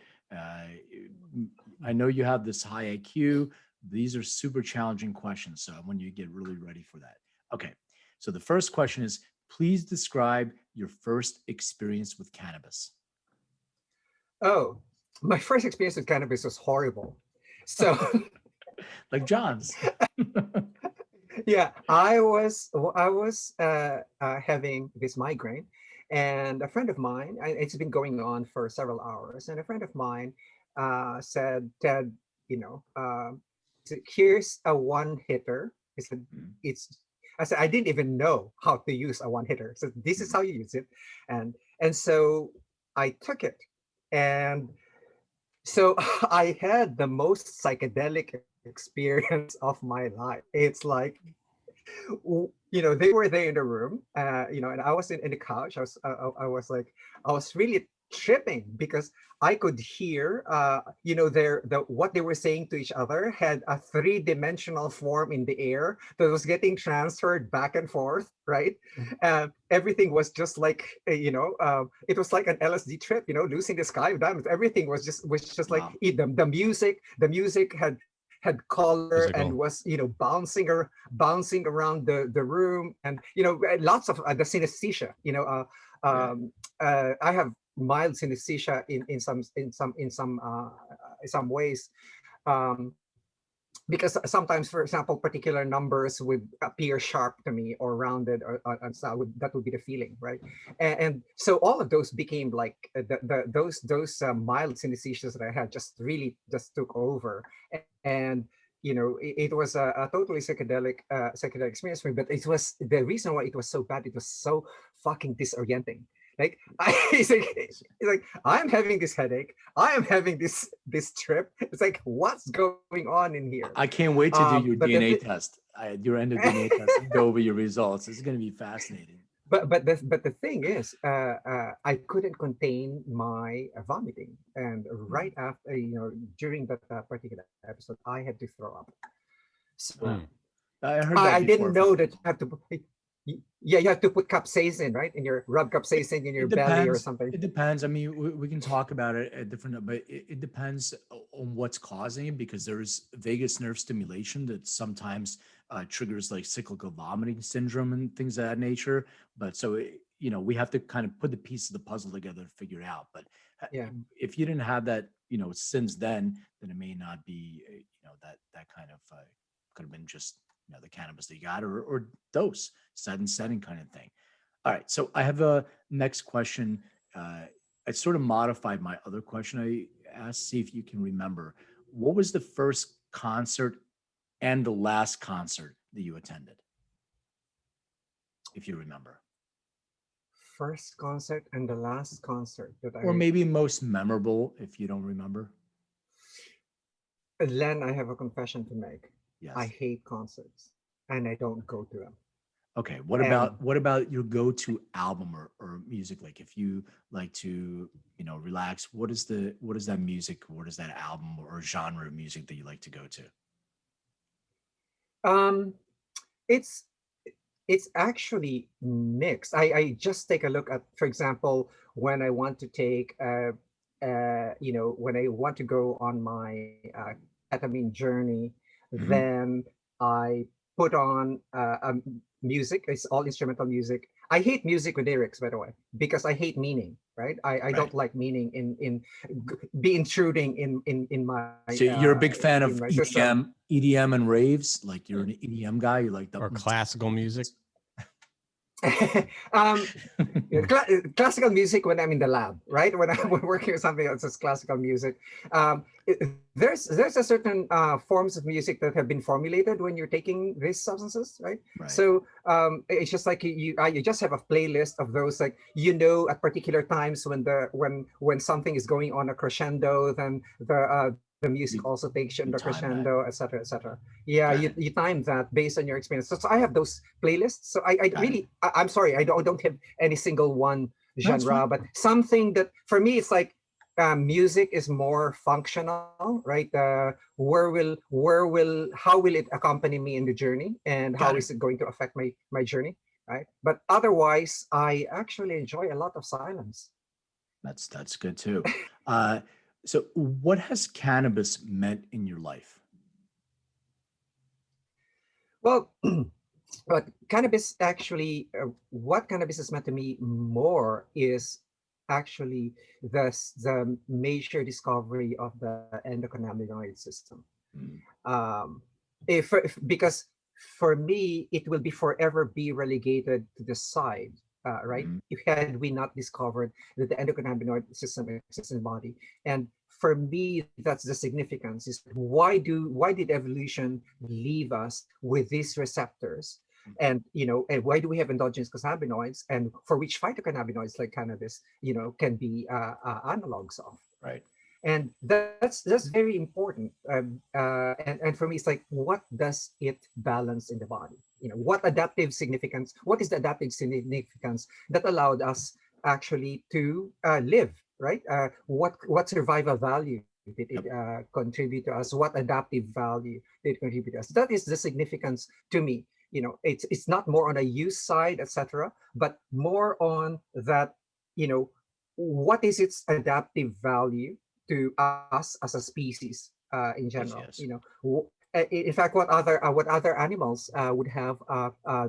I know you have this high IQ. These are super challenging questions. So I want you to get really ready for that. Okay. So the first question is, please describe your first experience with cannabis. Oh, my first experience with cannabis was horrible. So like John's. Yeah, I was having this migraine, and a friend of mine, it's been going on for several hours, and a friend of mine said, Ted, here's a one hitter. He said, I said, I didn't even know how to use a one hitter. So this is how you use it. And so I took it. And so I had the most psychedelic experience of my life. It's like, they were there in the room, and I was in the couch. I was really tripping because I could hear, what they were saying to each other had a three-dimensional form in the air that was getting transferred back and forth, right? Everything was just like, it was like an LSD trip, losing the sky of diamonds. Everything was just like the music had color and was bouncing around the room, and lots of the synesthesia. I have mild synesthesia in some ways, because sometimes, for example, particular numbers would appear sharp to me or rounded, or so that would be the feeling, right? And so all of those became like those mild synesthesias that I had just took over, and it was a totally psychedelic experience for me. But it was the reason why it was so bad. It was so fucking disorienting. Like it's like I'm having this headache. I am having this trip. It's like, what's going on in here? I can't wait to do your DNA test. Your end of DNA test and go over your results. It's going to be fascinating. But the thing is, I couldn't contain my vomiting, and right after, during that particular episode, I had to throw up. So I heard that I didn't know that you have to. Yeah, you have to put capsaicin, right? Rub capsaicin in your belly or something. It depends. I mean, we can talk about it at different, but it depends on what's causing it, because there's vagus nerve stimulation that sometimes triggers like cyclical vomiting syndrome and things of that nature. But so, we have to kind of put the pieces of the puzzle together to figure it out. But if you didn't have that, since then it may not be, that kind of could have been just, the cannabis that you got, or dose, setting kind of thing. All right. So I have a next question. I sort of modified my other question I asked, see if you can remember. What was the first concert and the last concert that you attended? If you remember. First concert and the last concert that or maybe most memorable, if you don't remember. Len, I have a confession to make. Yes. I hate concerts, and I don't go to them. Okay. What about your go-to album or music? Like if you like to, relax, what is that music? What is that album or genre of music that you like to go to? It's actually mixed. I just take a look at, for example, when I want to take when I want to go on my ketamine journey, Mhm. then I put on music. It's all instrumental music. I hate music with lyrics, by the way, because I hate meaning. Right? I Right. don't like meaning in be intruding in my So you're a big fan in of my system. EDM and raves? Like you're an EDM guy? You like the Or classical music? Classical music when I'm in the lab, right? When I'm working with something else, it's classical music. There's a certain forms of music that have been formulated when you're taking these substances, right? Right. So it's just like you just have a playlist of those, like at particular times when something is going on a crescendo, then the music also takes you in You the time that. crescendo, etc., etc. Yeah, Got it. you time that based on your experience. So I have those playlists. So I Got really, I'm sorry, I don't have any single one No, it's genre, fine. but something that for me it's like music is more functional, right? How will it accompany me in the journey, and Got how it. is it going to affect my journey, right? But otherwise, I actually enjoy a lot of silence. That's good too. So what has cannabis meant in your life? Well, but cannabis actually, what cannabis has meant to me more is actually the major discovery of the endocannabinoid system. Mm. Because for me, it will be forever be relegated to the side, right? Mhm. If had we not discovered that the endocannabinoid system exists in the body, and for me, that's the significance. Is why did evolution leave us with these receptors? And and why do we have endogenous cannabinoids, and for which phytocannabinoids like cannabis, can be analogs of? Right. And that's very important. And for me, it's like, what does it balance in the body? What adaptive significance? What is the adaptive significance that allowed us actually to live? Right? What survival value did it Yep. contribute to us? What adaptive value did it contribute to us? That is the significance to me. It's not more on a use side, etc., but more on that. What is its adaptive value to us as a species in Yes, general? yes. In fact, what other animals would have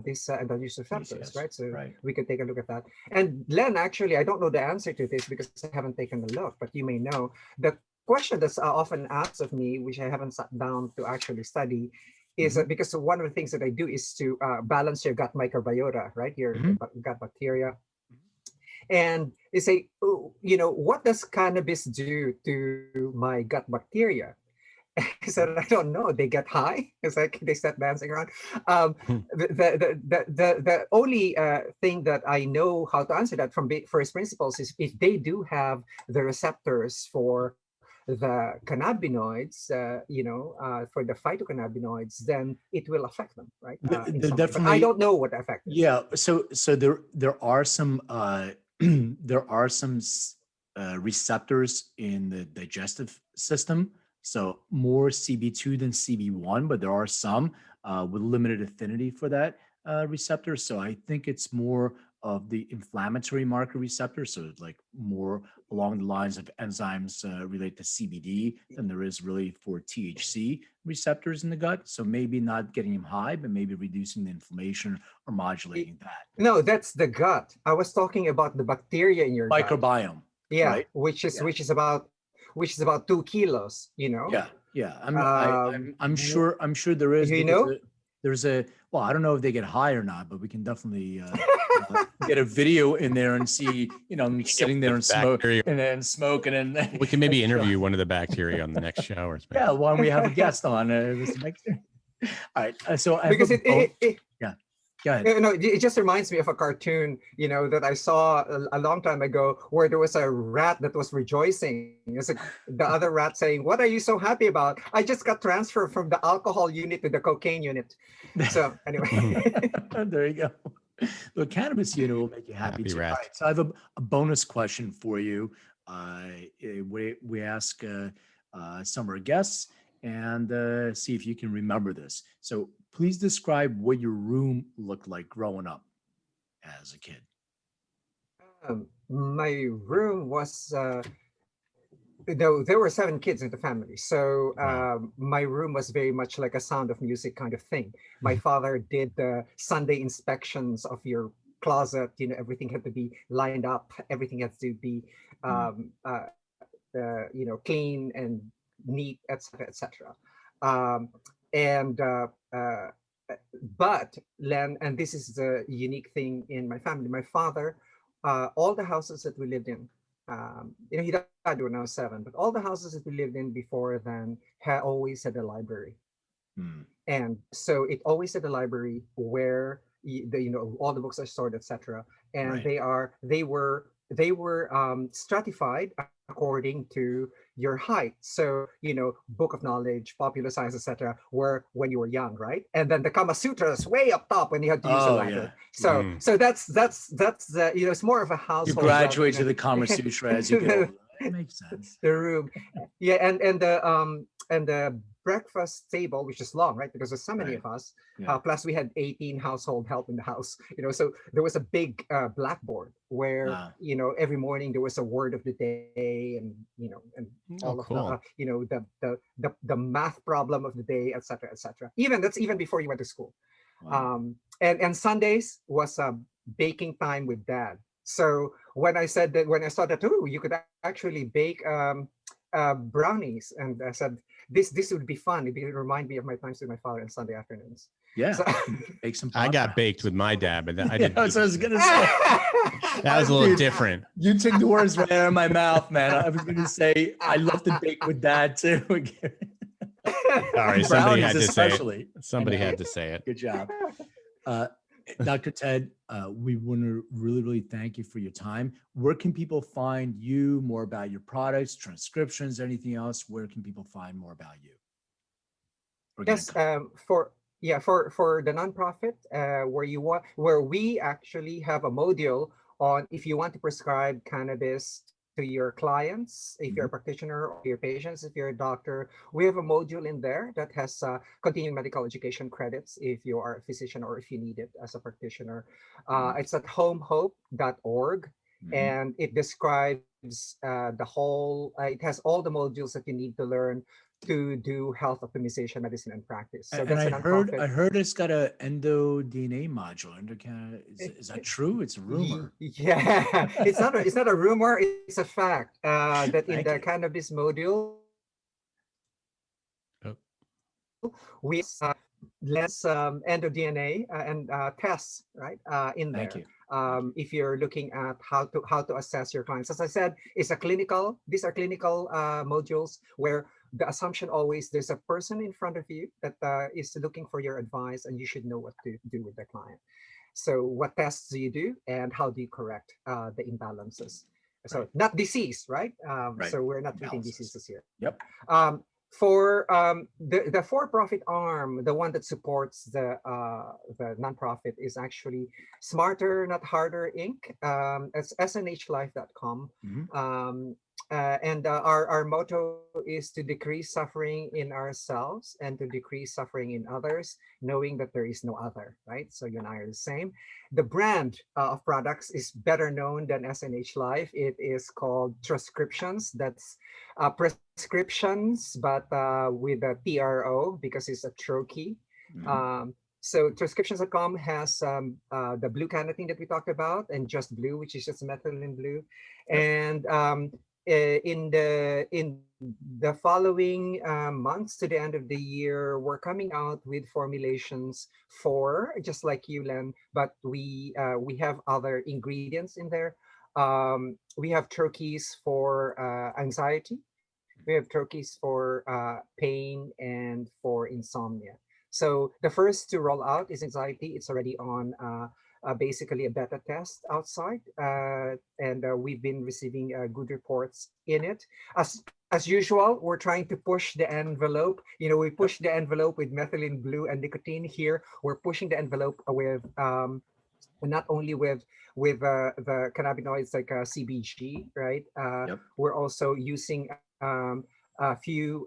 these endogenous Yes, receptors, yes. right? So Right. we can take a look at that. And Len, actually, I don't know the answer to this because I haven't taken a look, but you may know. The question that's often asked of me, which I haven't sat down to actually study, is Mhm. because one of the things that I do is to balance your gut microbiota, right? Your Mhm. gut bacteria. And they say, oh, what does cannabis do to my gut bacteria? I said, I don't know. They get high. It's like they start dancing around. The only thing that I know how to answer that from first principles is if they do have the receptors for the cannabinoids, for the phytocannabinoids, then it will affect them, right? In They're some way. But I definitely, don't know what the effect is. yeah. So there are some there are some receptors in the digestive system. So more CB2 than CB1, but there are some with limited affinity for that receptor. So I think it's more of the inflammatory marker receptor. So like more along the lines of enzymes related to CBD than there is really for THC receptors in the gut. So maybe not getting them high, but maybe reducing the inflammation or modulating that. No, that's the gut. I was talking about the bacteria in your gut. Microbiome, Yeah, right? which is Yeah. about 2 kilos. Yeah, yeah. I'm W- sure there is you because know, there's a well, I don't know if they get high or not, but we can definitely get a video in there and see, me sitting there and smoke Bacteria. and then smoke and then We can maybe and show- interview one of the bacteria on the next show or something. Yeah, when we have a guest on, Mr. Mike. All right, so I have because a bone. Yeah, Go ahead. No, it just reminds me of a cartoon, that I saw a long time ago, where there was a rat that was rejoicing. It's like the other rat saying, "What are you so happy about? I just got transferred from the alcohol unit to the cocaine unit." So anyway. There you go. The cannabis unit will make you happy too. All rat. right, so I have a bonus question for you. We ask some of our guests and see if you can remember this. So please describe what your room looked like growing up as a kid. My room was there were 7 kids in the family, so my room was very much like a Sound of Music kind of thing. My father did the Sunday inspections of your closet. Everything had to be lined up, everything had to be clean and neat, etc., etc. And but Len, and this is the unique thing in my family, my father, all the houses that we lived in, he died when I was 7, but all the houses that we lived in before then always had a library. And so it always had a library where all the books are stored, etc. And Right. they were stratified according to your height. So, book of knowledge, popular science, etc., were when you were young, right? And then the Kama Sutras way up top when you had to use a ladder. Yeah. So that's the it's more of a household. You graduate to the Kama Sutra as you get older. That makes sense. The room, yeah, and the breakfast table, which is long, right? Because there's so many of us. Plus, we had 18 household help in the house. So there was a big blackboard where every morning there was a word of the day, and and all of the math problem of the day, etc., etc. That's even before you went to school. Wow. And Sundays was baking time with Dad. So when I saw that, you could actually bake brownies, and I said, this would be fun. It would remind me of my times with my father on Sunday afternoons. Yeah, so, bake some. I got baked with my dad, but I didn't. That's what I was gonna say. That was a little different. You took the words right out of my mouth, man. I was gonna say I love to bake with Dad too. Sorry, somebody had to especially. say it. Somebody had to say it. Good job. Dr. Ted, we want to really, really thank you for your time. Where can people find you, more about your products, transcriptions, anything else? Where can people find more about you? Yes, for the nonprofit, where we actually have a module on if you want to prescribe cannabis to your clients, if you're a practitioner, or your patients, if you're a doctor, we have a module in there that has continuing medical education credits if you are a physician or if you need it as a practitioner. It's at homehope.org, and it describes the whole, it has all the modules that you need to learn to do health optimization, medicine, and practice. So and I heard it's got an endo DNA module. Is that true? It's a rumor. Yeah, it's not a rumor. It's a fact that in the cannabis module, we less endo DNA and tests right in there. Thank you. If you're looking at how to assess your clients, as I said, these are clinical modules where the assumption always there's a person in front of you that is looking for your advice, and you should know what to do with the client. So what tests do you do, and how do you correct the imbalances? So not disease, right? So we're not treating diseases here. Yep. For the for-profit arm, the one that supports the nonprofit is actually Smarter Not Harder Inc. It's snhlife.com. And our motto is to decrease suffering in ourselves and to decrease suffering in others, knowing that there is no other, right? So you and I are the same. The brand of products is better known than SNH Life. It is called Transcriptions. That's prescriptions, but with a TRO because it's a troche. So transcriptions.com has the Blue Cannatine that we talked about, and Just Blue, which is just methylene blue. And in the following months to the end of the year, we're coming out with formulations for just like you, Len, but we have other ingredients in there. We have troches for anxiety. We have troches for pain and for insomnia. So the first to roll out is anxiety. It's already on basically a beta test outside, and we've been receiving good reports in it. As usual, we're trying to push the envelope. We push the envelope with methylene blue and nicotine. Here, we're pushing the envelope with not only with the cannabinoids like CBG, right? Yep. We're also using a few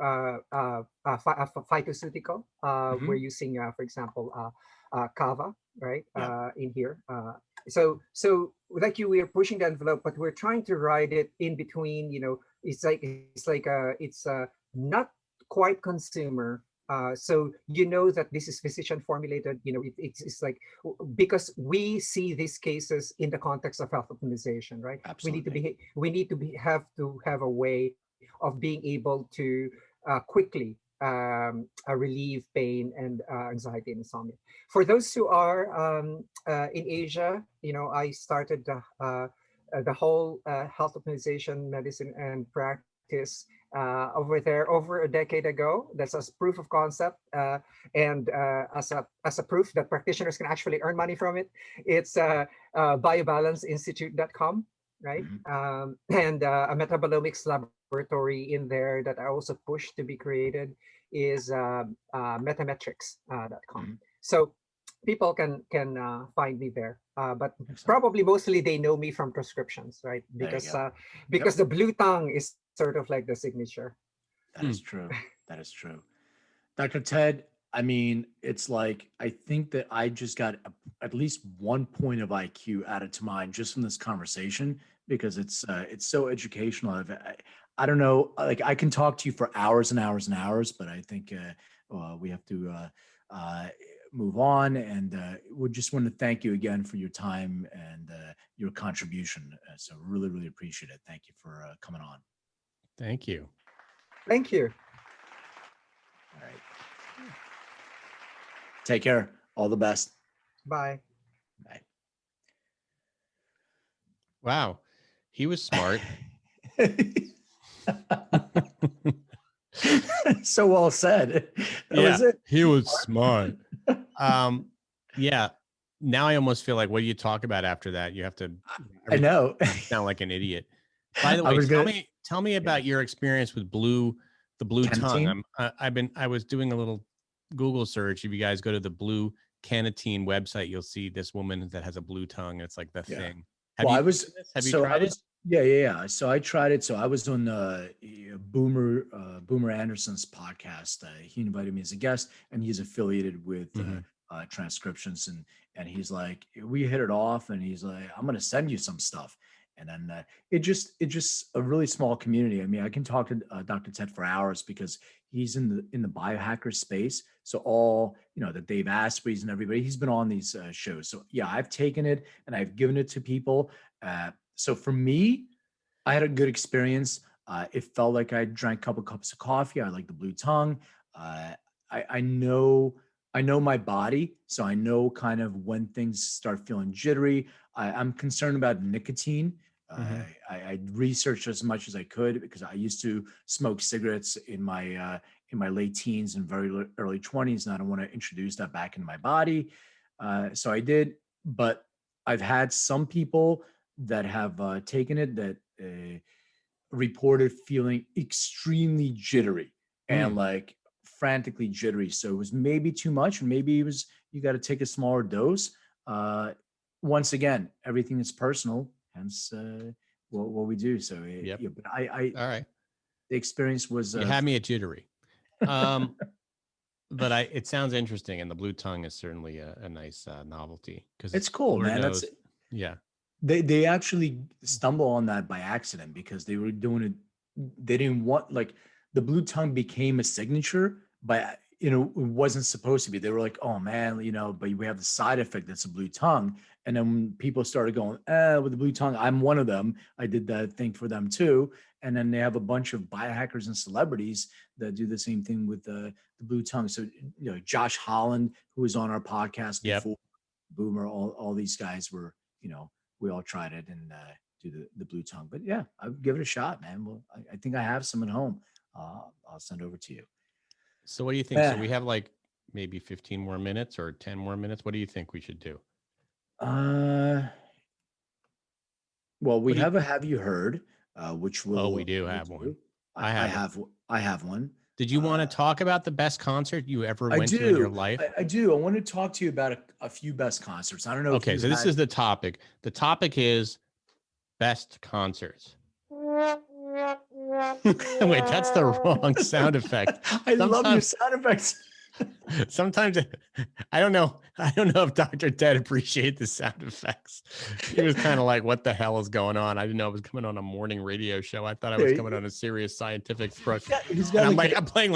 phytoceutical. We're using, for example, kava, right? In here. So like we are pushing the envelope, but we're trying to ride it in between. It's not quite consumer. So that this is physician formulated. It's like, because we see these cases in the context of health optimization, right? Absolutely. We need to have a way of being able to quickly relieve pain and anxiety and insomnia. For those who are in Asia, I started the whole health optimization medicine and practice over there over a decade ago. That's as proof of concept, and as a proof that practitioners can actually earn money from it. It's biobalanceinstitute.com, right? And a metabolomics laboratory in there that I also push to be created is metametrics.com. So people can find me there, but probably mostly they know me from prescriptions, right? Because the blue tongue is sort of like the signature. That is true. That is true. Dr. Ted, I mean, it's like, I think that I just got at least 1 point of IQ added to mine just from this conversation, because it's so educational. I don't know, like, I can talk to you for hours and hours and hours, but I think we have to move on, and we just want to thank you again for your time and your contribution. So really, really appreciate it. Thank you for coming on. Thank you. Thank you. All right. Take care. All the best. Bye. Bye. Wow. He was smart. So well said. That was it. He was smart. Yeah. Now I almost feel like, what do you talk about after that? You have to. I know. Sound like an idiot. By the way, tell me about your experience with the blue tongue. I was doing a little Google search. If you guys go to the Blue Cannatine website, you'll see this woman that has a blue tongue. It's like the thing. Have you tried it? Yeah. So I tried it. So I was on Boomer Anderson's podcast. He invited me as a guest, and he's affiliated with transcriptions, and he's like, we hit it off, and he's like, I'm going to send you some stuff. And then it just a really small community. I mean, I can talk to Dr. Ted for hours, because he's in the biohacker space. So all, the Dave Asprey's and everybody, he's been on these shows. So yeah, I've taken it and I've given it to people. So for me, I had a good experience. It felt like I drank a couple cups of coffee. I like the blue tongue. I know my body, so I know kind of when things start feeling jittery. I'm concerned about nicotine. I researched as much as I could, because I used to smoke cigarettes in my late teens and very early 20s, and I don't want to introduce that back in my body. So I did, but I've had some people that have taken it that reported feeling extremely jittery and like frantically jittery. So it was maybe too much, or maybe it was, you got to take a smaller dose. Once again, everything is personal, hence what we do. So but I all right. The experience was you had me at jittery. But it sounds interesting, and the blue tongue is certainly a nice novelty, because it's cool, man. That's They actually stumble on that by accident, because they were doing it. They didn't want, like, the blue tongue became a signature, but it wasn't supposed to be. They were like, oh man, but we have the side effect that's a blue tongue. And then when people started going, with the blue tongue, I'm one of them. I did that thing for them too. And then they have a bunch of biohackers and celebrities that do the same thing with the blue tongue. So, Josh Holland, who was on our podcast before, Boomer, all these guys were, we all tried it and do the blue tongue. But yeah, I'll give it a shot, man. Well, I think I have some at home. I'll send over to you. So what do you think? So we have like maybe 15 more minutes or 10 more minutes? What do you think we should do? Well, we have a Have You Heard, which will. Oh, we do have one. I have one. Did you want to talk about the best concert you ever went to in your life? I do. I want to talk to you about a few best concerts. I don't know. Okay, so this is the topic. The topic is best concerts. Wait, that's the wrong sound effect. I love your sound effects. Sometimes I don't know if Dr. Ted appreciated the sound effects. He was kind of like, what the hell is going on? I didn't know I was coming on a morning radio show. I thought I was coming on a serious scientific program. I'm playing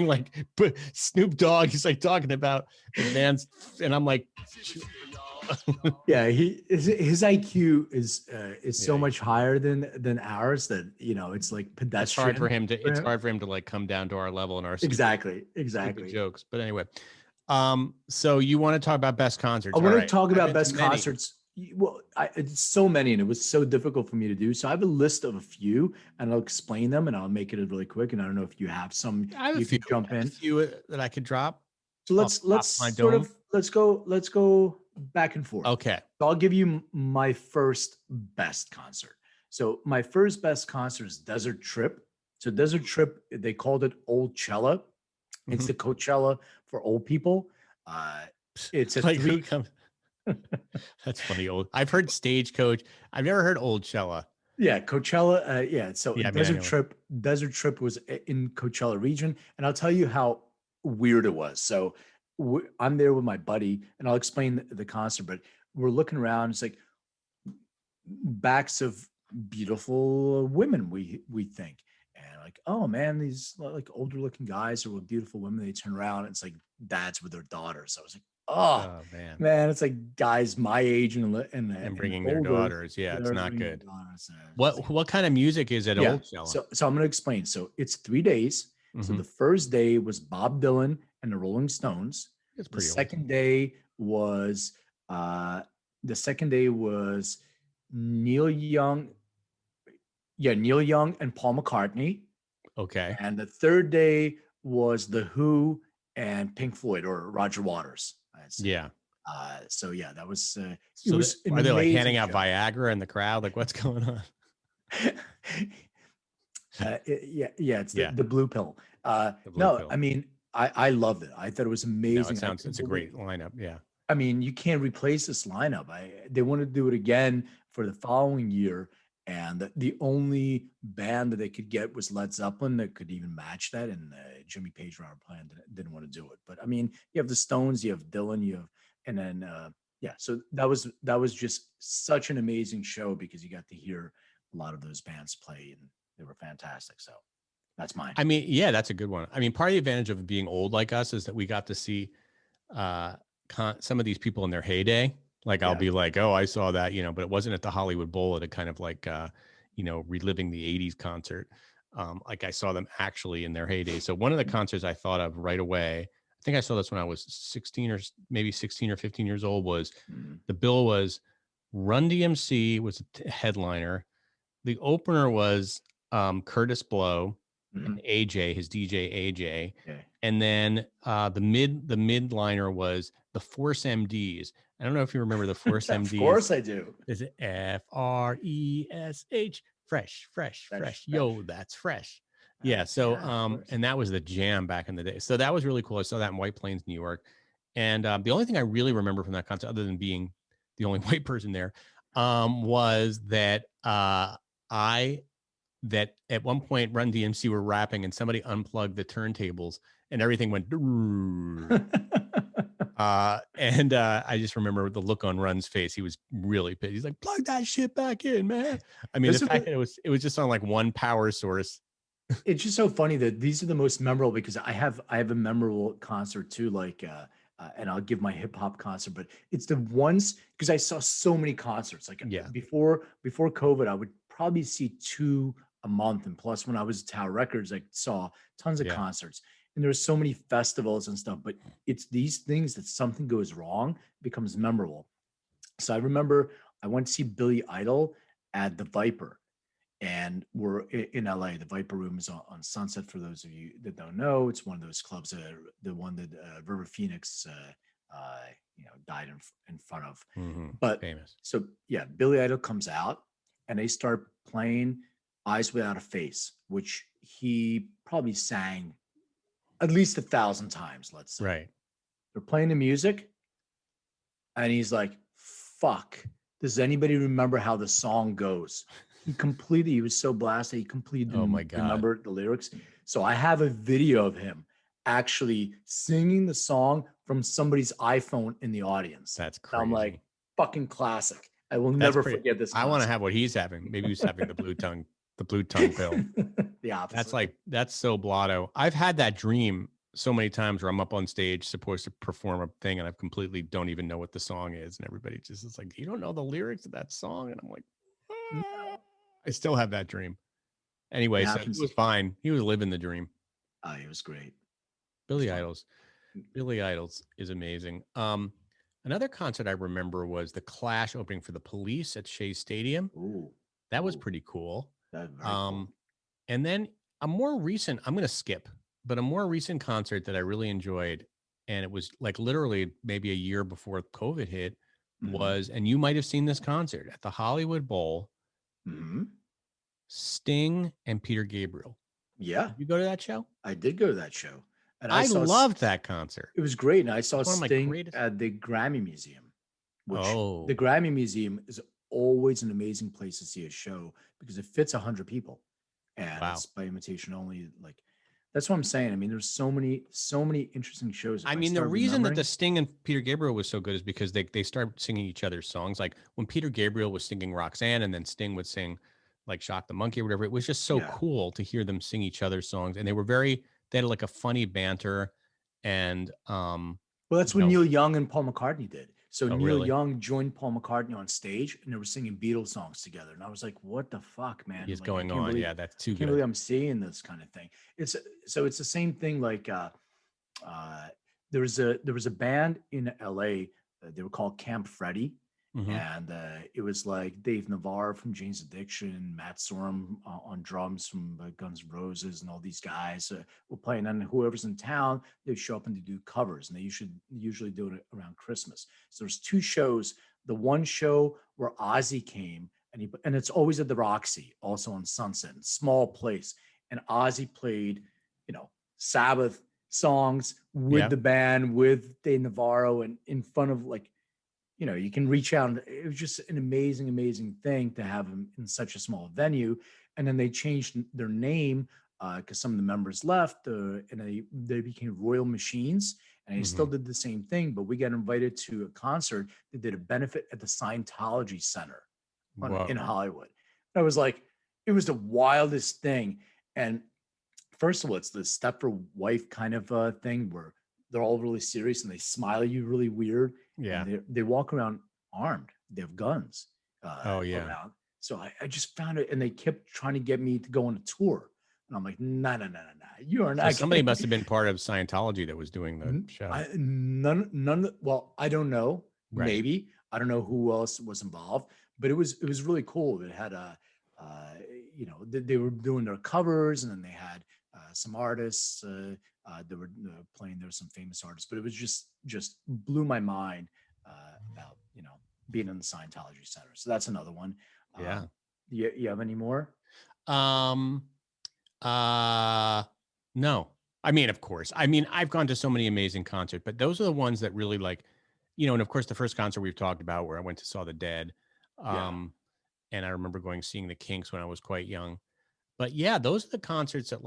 like Snoop Dogg. He's like talking about advanced, and I'm like, yeah, his IQ is so much higher than ours that, you know, it's like pedestrian. It's hard for him to like come down to our level and our exactly jokes. But anyway, so you want to talk about best concerts? I want to talk about best concerts. Well, it's so many, and it was so difficult for me to do. So I have a list of a few, and I'll explain them, and I'll make it really quick. And I don't know if you have some. You can jump in. A few that I could drop. So let's go back and forth. Okay. So I'll give you my first best concert. So my first best concert is Desert Trip. So Desert Trip, they called it Old Cella. Mm-hmm. It's the Coachella for old people. It's a like That's funny. I've heard Stagecoach. I've never heard Old Cella. Yeah, Coachella. So Desert Trip was in Coachella region, and I'll tell you how weird it was. So I'm there with my buddy, and I'll explain the concert, but we're looking around. It's like backs of beautiful women, we think. And like, oh man, these like older looking guys are with beautiful women. They turn around, and it's like dads with their daughters. So I was like, oh man, it's like guys my age and bringing their daughters. Yeah, it's not good. What kind of music is it? Old Cella? So I'm going to explain. So it's 3 days. Mm-hmm. So the first day was Bob Dylan and the Rolling Stones. The second day was Neil Young. Yeah, Neil Young and Paul McCartney. Okay. And the third day was The Who and Pink Floyd or Roger Waters. Yeah. So yeah, that was. Are they like handing out Viagra in the crowd? Like, what's going on? It's the blue pill. Pill. I mean, I loved it. I thought it was amazing. It's a great lineup. Yeah. I mean, you can't replace this lineup. They want to do it again for the following year, and the only band that they could get was Led Zeppelin that could even match that, and Jimmy Page, Robert Plant didn't want to do it. But I mean, you have the Stones, you have Dylan, so that was just such an amazing show because you got to hear a lot of those bands play, and they were fantastic. So that's mine. I mean, yeah, that's a good one. I mean, part of the advantage of being old like us is that we got to see some of these people in their heyday. Like I'll be like, oh, I saw that, but it wasn't at the Hollywood Bowl at a kind of like, reliving the 80s concert. Like I saw them actually in their heyday. So one of the concerts I thought of right away, I think I saw this when I was 16 or 15 years old, was the bill was Run DMC was a headliner. The opener was Curtis Blow and AJ, his DJ AJ. Okay. And then the midliner was the Force MDs. I don't know if you remember the Force MDs. Of course I do. Is it FRESH? Fresh. Yo, that's fresh. Yeah. So, and that was the jam back in the day. So that was really cool. I saw that in White Plains, New York. And the only thing I really remember from that concert, other than being the only white person there, was that that at one point Run DMC were rapping and somebody unplugged the turntables and everything went. I just remember the look on Run's face. He was really pissed. He's like, plug that shit back in, man. I mean, the fact that it was just on like one power source. It's just so funny that these are the most memorable because I have a memorable concert too, like and I'll give my hip hop concert, but it's the ones because I saw so many concerts. Like before COVID, I would probably see 2 a month, and plus when I was at Tower Records, I saw tons of concerts. And there's so many festivals and stuff, but it's these things that something goes wrong becomes memorable. So I remember I went to see Billy Idol at the Viper, and we're in LA. The Viper Room is on Sunset. For those of you that don't know, it's one of those clubs, the one that River Phoenix, died in front of. But famous. So yeah, Billy Idol comes out, and they start playing "Eyes Without a Face," which he probably sang at least 1,000 times. Let's say. Right. They're playing the music, and he's like, "Fuck! Does anybody remember how the song goes?" He was so blasted, he completely didn't remember the lyrics. So I have a video of him actually singing the song from somebody's iPhone in the audience. That's crazy. I'm like, fucking classic. I will never forget this. I want to have what he's having. Maybe he's having the blue tongue pill. The opposite. That's so blotto. I've had that dream so many times where I'm up on stage supposed to perform a thing and I completely don't even know what the song is. And everybody just is like, you don't know the lyrics of that song? And I'm like, I still have that dream. Anyway, so it was fine. He was living the dream. Oh, he was great. Billy Idol is amazing. Another concert I remember was the Clash opening for the Police at Shea Stadium. That was pretty cool. That's very cool. And then I'm going to skip, but a more recent concert that I really enjoyed, and it was like literally maybe a year before COVID hit, was, and you might have seen this concert at the Hollywood Bowl. Sting and Peter Gabriel. Yeah. Did you go to that show? I did go to that show. And I loved that concert. It was great. And I saw Sting at the Grammy Museum. The Grammy Museum is always an amazing place to see a show because it fits 100 people. And it's by invitation only. Like, that's what I'm saying. I mean, there's so many interesting shows. I mean, the reason that the Sting and Peter Gabriel was so good is because they started singing each other's songs. Like when Peter Gabriel was singing Roxanne and then Sting would sing like Shock the Monkey or whatever. It was just so cool to hear them sing each other's songs. And they had like a funny banter. And well, that's what Neil Young and Paul McCartney did. So Neil really? Young joined Paul McCartney on stage and they were singing Beatles songs together. And I was like, what the fuck, man? What's going on? Yeah, that's too good. I can't believe I'm seeing this kind of thing. It's the same thing. Like there was a band in LA, they were called Camp Freddy. And it was like Dave Navarre from Jane's Addiction, Matt Sorum on drums from Guns N' Roses, and all these guys were playing. And whoever's in town, they'd show up and they do covers, and they usually do it around Christmas. So there's two shows. The one show where Ozzy came, and it's always at the Roxy, also on Sunset, small place. And Ozzy played, Sabbath songs with the band, with Dave Navarro, and in front of you can reach out. And it was just an amazing thing to have them in such a small venue. And then they changed their name because some of the members left and they became Royal Machines. And they still did the same thing, but we got invited to a concert that did a benefit at the Scientology Center in Hollywood. And I was like, it was the wildest thing. And first of all, it's the Stepford wife kind of thing where they're all really serious and they smile at you really weird. Yeah. And they walk around armed. They have guns. Around. So I just found it, and they kept trying to get me to go on a tour. And I'm like, no. You are not. So somebody must have been part of Scientology that was doing the show. Well, I don't know. Right. Maybe. I don't know who else was involved, but it was really cool. It had they were doing their covers, and then they had some artists that were playing. There were some famous artists, but it was just blew my mind about being in the Scientology Center. So that's another one. Yeah. You have any more? No. I mean, of course. I mean, I've gone to so many amazing concerts, but those are the ones that really and of course the first concert we've talked about where I went to saw the Dead. And I remember seeing the Kinks when I was quite young. But yeah, those are the concerts that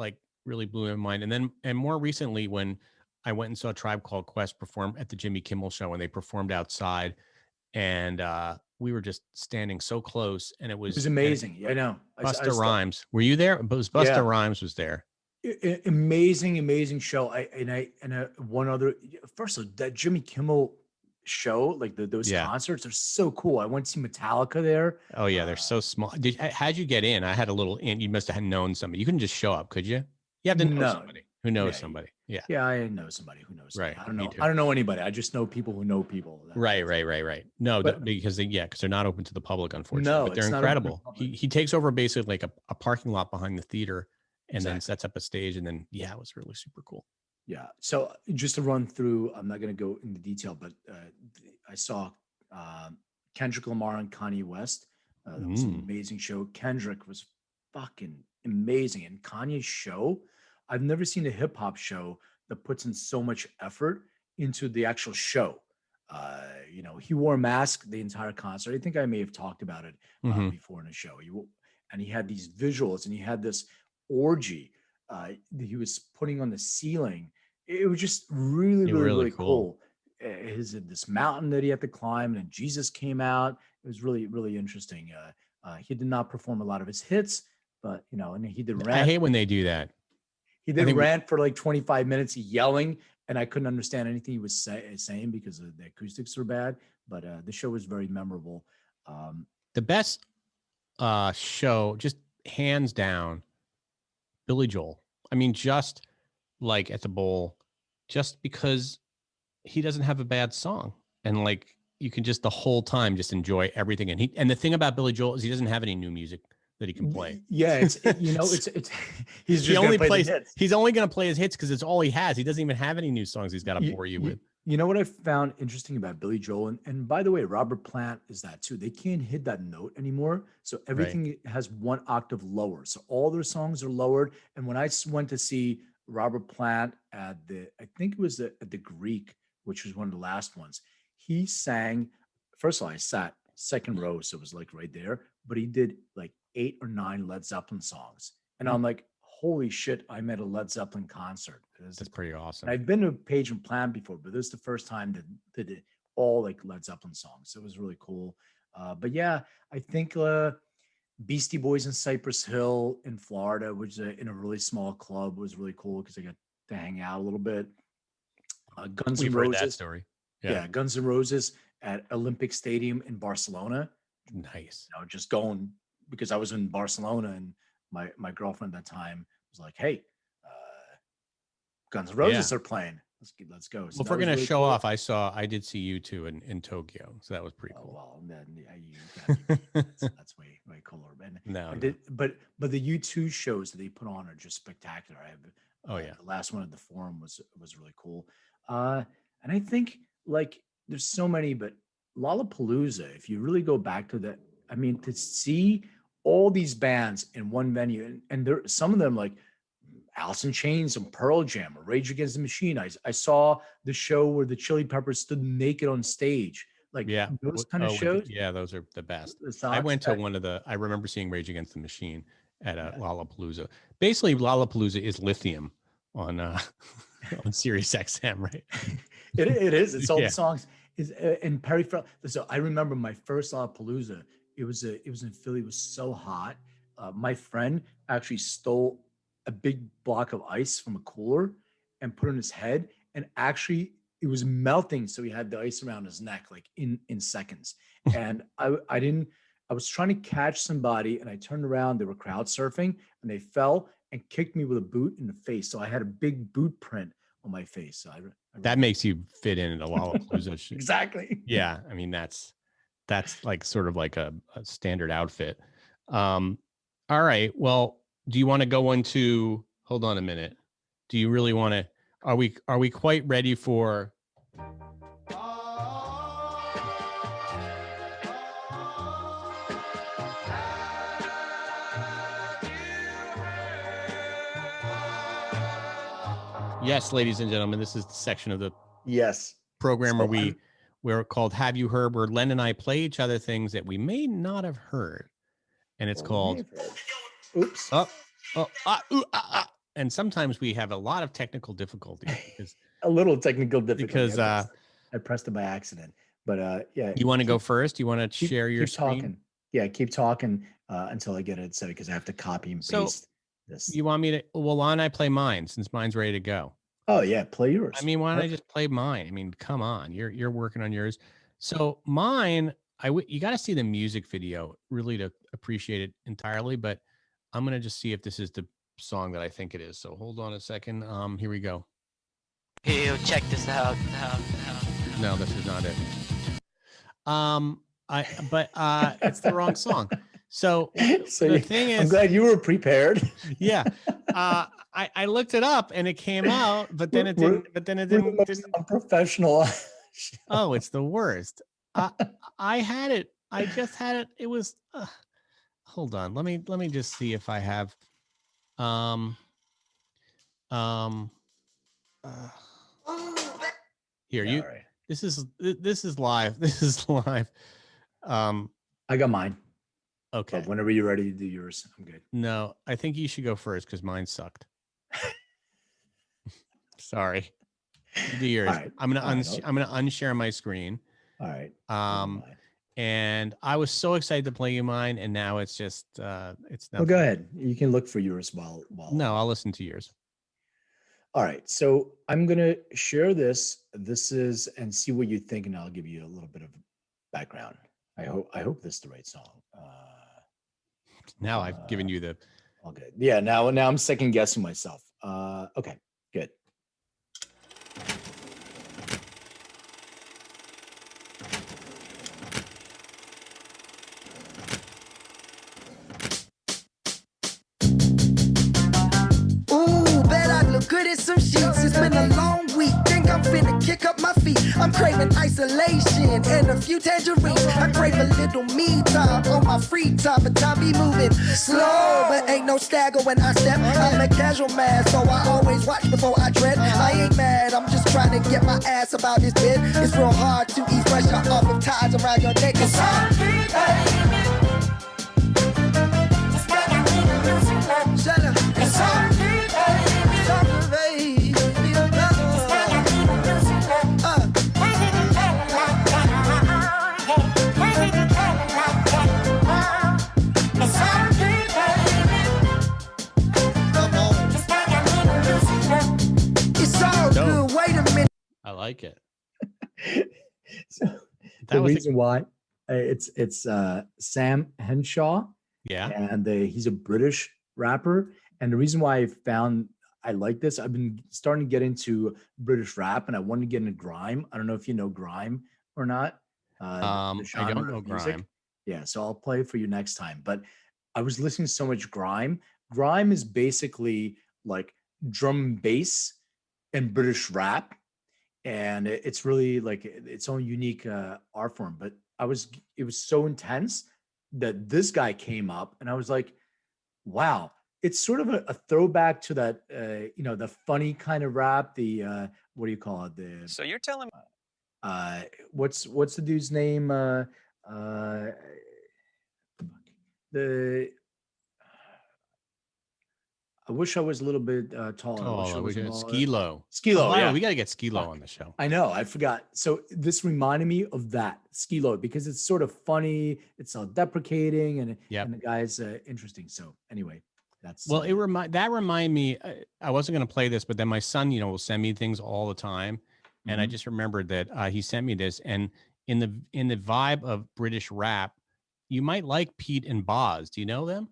really blew my mind. And then more recently when I went and saw Tribe Called Quest perform at the Jimmy Kimmel Show, and they performed outside, and we were just standing so close, and it was amazing. I know. Busta Rhymes. Were you there? Busta Rhymes was there. Amazing show. One other. First of all, that Jimmy Kimmel show, those concerts, they're so cool. I went to see Metallica there. Oh yeah, they're so small. How'd you get in? I had a little in. You must have known somebody. You couldn't just show up, could you? You have to know somebody who knows somebody. Yeah. Yeah, I know somebody who knows. Right. I don't know. I don't know anybody. I just know people who know people. Right. No, but, because they're not open to the public, unfortunately. No, but they're incredible. He takes over basically like a parking lot behind the theater and then sets up a stage, and then it was really super cool. Yeah. So just to run through, I'm not going to go into detail, but I saw Kendrick Lamar and Kanye West. That was an amazing show. Kendrick was fucking amazing, and Kanye's show, I've never seen a hip hop show that puts in so much effort into the actual show. He wore a mask the entire concert. I think I may have talked about it before in a show. He had these visuals, and he had this orgy that he was putting on the ceiling. It was just really cool. This mountain that he had to climb, and Jesus came out. It was really interesting. He did not perform a lot of his hits, but and he did rant. I hate when they do that. He did rant for like 25 minutes yelling, and I couldn't understand anything he was saying because the acoustics were bad. But the show was very memorable. The best show, just hands down, Billy Joel. I mean, just like at the bowl, just because he doesn't have a bad song, and like you can just the whole time just enjoy everything. And the thing about Billy Joel is he doesn't have any new music that he can play. Yeah, it's he's only going to play his hits because it's all he has. He doesn't even have any new songs he's got to bore you with. You know what I found interesting about Billy Joel, and by the way, Robert Plant is that too. They can't hit that note anymore, so everything has one octave lower. So all their songs are lowered. And when I went to see Robert Plant at I think it was at the Greek, which was one of the last ones, he sang. First of all, I sat second row, so it was like right there. But he did like 8 or 9 Led Zeppelin songs, and I'm like, holy shit, I'm at a Led Zeppelin concert. That's pretty awesome. And I've been to Page and Plant before, but this is the first time that they did all like Led Zeppelin songs. So it was really cool. But yeah, I think Beastie Boys in Cypress Hill in Florida, which is in a really small club, was really cool because I got to hang out a little bit. Guns N' Roses. Heard that story. Yeah, Guns N' Roses at Olympic Stadium in Barcelona. Nice. Just going because I was in Barcelona, and my girlfriend at that time was like, "Hey, Guns N' Roses are playing. Let's go." So well, if we're gonna show off, I did see you two in Tokyo, so that was pretty cool. Well, then that's way cooler. But the U2 shows that they put on are just spectacular. The last one at the Forum was really cool. And I think like there's so many, but Lollapalooza, if you really go back to that, I mean, to see all these bands in one venue, and there some of them like Alice in Chains and Pearl Jam or Rage Against the Machine. I saw the show where the Chili Peppers stood naked on stage. Like those kind of shows. Those are the best. I went to I remember seeing Rage Against the Machine at Lollapalooza. Basically, Lollapalooza is lithium on Sirius XM, right? It is. It's all the songs. And Perry. So I remember my first Lollapalooza. It was in Philly. It was so hot. My friend actually stole a big block of ice from a cooler and put it in his head, and actually it was melting. So he had the ice around his neck, like in seconds. And I was trying to catch somebody, and I turned around, they were crowd surfing, and they fell and kicked me with a boot in the face. So I had a big boot print on my face. So that makes you fit in a Lollapalooza. Exactly. Yeah. I mean, that's like sort of like a standard outfit. All right. Well, do you want to go into, hold on a minute. Do you really want to, are we quite ready for? Yes, ladies and gentlemen, this is the section of the program where we're called Have You Heard, where Len and I play each other things that we may not have heard. And it's called Oops. And sometimes we have a lot of technical difficulties because a little technical difficulty because I pressed it by accident. But yeah. You want to go first? You want to share your screen? Talking. Yeah, keep talking until I get it set because I have to copy and paste this. You want me to? Well, why don't I play mine since mine's ready to go? Oh yeah, play yours. I mean, why don't I just play mine? I mean, come on, you're working on yours. So mine, you got to see the music video really to appreciate it entirely. But I'm gonna just see if this is the song that I think it is. So hold on a second. Here we go. Hey, check this out. No, this is not it. It's the wrong song. So the thing is, I'm glad you were prepared. Yeah. I looked it up and it came out, but then it didn't. Unprofessional. Oh, it's the worst. I had it. I just had it. It was. Hold on. Let me just see if I have. Here you. Right. This is live. This is live. I got mine. Okay. But whenever you're ready to do yours, I'm good. No, I think you should go first because mine sucked. Sorry. You do yours. Right. I'm gonna unshare my screen. All right. And I was so excited to play you mine, and now it's just it's not. Well, go ahead. You can look for yours while. No, I'll listen to yours. All right. So I'm gonna share this. This is and see what you think, and I'll give you a little bit of background. I hope this is the right song. Now I've given you the. Okay. Yeah. Now I'm second guessing myself. Okay. Good. Good as some sheets. It's been a long week. Think I'm finna kick up my feet. I'm craving isolation and a few tangerines. I crave a little me time on my free time, but time be moving slow. But ain't no stagger when I step. I'm a casual man, so I always watch before I tread. I ain't mad. I'm just trying to get my ass about this bit. It's real hard to eat fresh off of ties around your neck. It's shut up. It's I like it. So the reason why it's Sam Henshaw. Yeah. And he's a British rapper. And the reason why I like this, I've been starting to get into British rap and I want to get into grime. I don't know if you know grime or not. I don't know grime. Yeah. So I'll play it for you next time. But I was listening to so much grime. Grime is basically like drum and bass and British rap. And it's really like its own unique art form. But it was so intense that this guy came up and I was like, wow, it's sort of a throwback to that, the funny kind of rap, the, what do you call it? So you're telling me. What's the dude's name? I wish I was a little bit taller. Skilo. Skilo, yeah. We got to get Skilo on the show. I know, I forgot. So this reminded me of that, Skilo, because it's sort of funny, it's self-deprecating, and the guy's interesting. So anyway, that's... Well, that reminded me, I wasn't going to play this, but then my son, will send me things all the time. And I just remembered that he sent me this. And in the vibe of British rap, you might like Pete and Boz. Do you know them?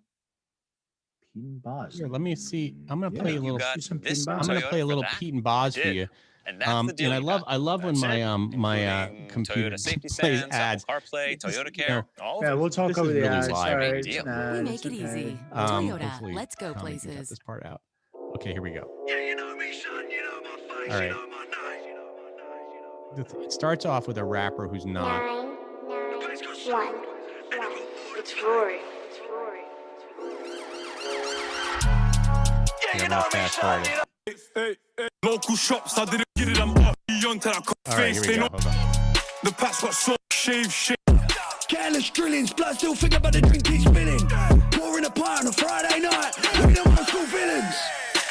Boz. Here, let me see. I'm gonna play a little. I'm gonna play a little Pete and Boz for you. And that's the deal. And I love when my computer plays ads. CarPlay, Toyota Care. We'll talk over the ads. We make it easy. Toyota. Let's go places. Cut this part out. Okay, here we go. Yeah, you know me, son. You know my face. All right. You know my name. It starts off with a rapper who's not. 9, 1. It's Rory. Yeah, I'm fast forward. Local shops, I didn't get it. I'm up beyond till I cut face. They know the patch got so shave. Careless drillings, blood still think about the drink keep spilling. Pouring a pint on a Friday night. We don't want school villains.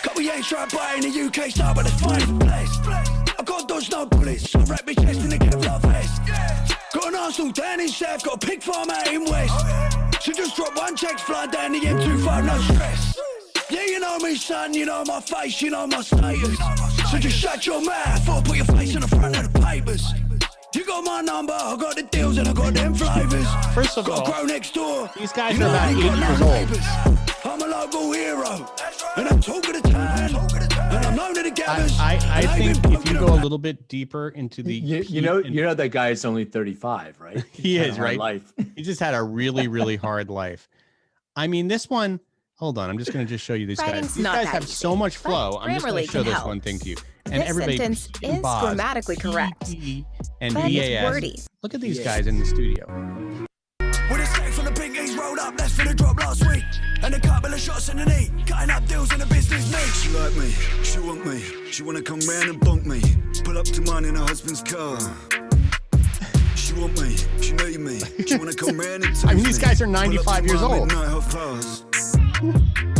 Couple yanks try buying the UK style, but it's fine. I can't dodge no bullets. I wrap my chest in a Kevlar vest. Got an Arsenal down in South, got a pig farm out in West. So just drop one check, fly down the M25, no stress. Yeah, you know me, son, you know my face, you know my status. So just shut your mouth or put your face on the front of the papers. You got my number, I got the deals and I got them flavors. First of all, grow next door. These guys are about 8 years old. I'm a local hero, and I'm talking to town, and I'm I'm known to the gabbers. I think if you go a little bit deeper into the, you know that guy is only 35, right? He is, right? Life. He just had a really, really hard life. I mean, this one. Hold on, I'm just going to just show you these guys. These guys have so much flow. I'm just going to show this one thing to you. And this everybody, sentence is grammatically correct, and but it's wordy. Look at these guys in the studio. With a skate from the pinkies rolled up, that's for the drop last week. And a couple of shots in the knee, cutting up deals in the business meet. She like me, she want me, she wanna come round and bunk me. Pull up to mine in her husband's car. She want me, she need me, she wanna come round and I mean, these guys are 95 years old.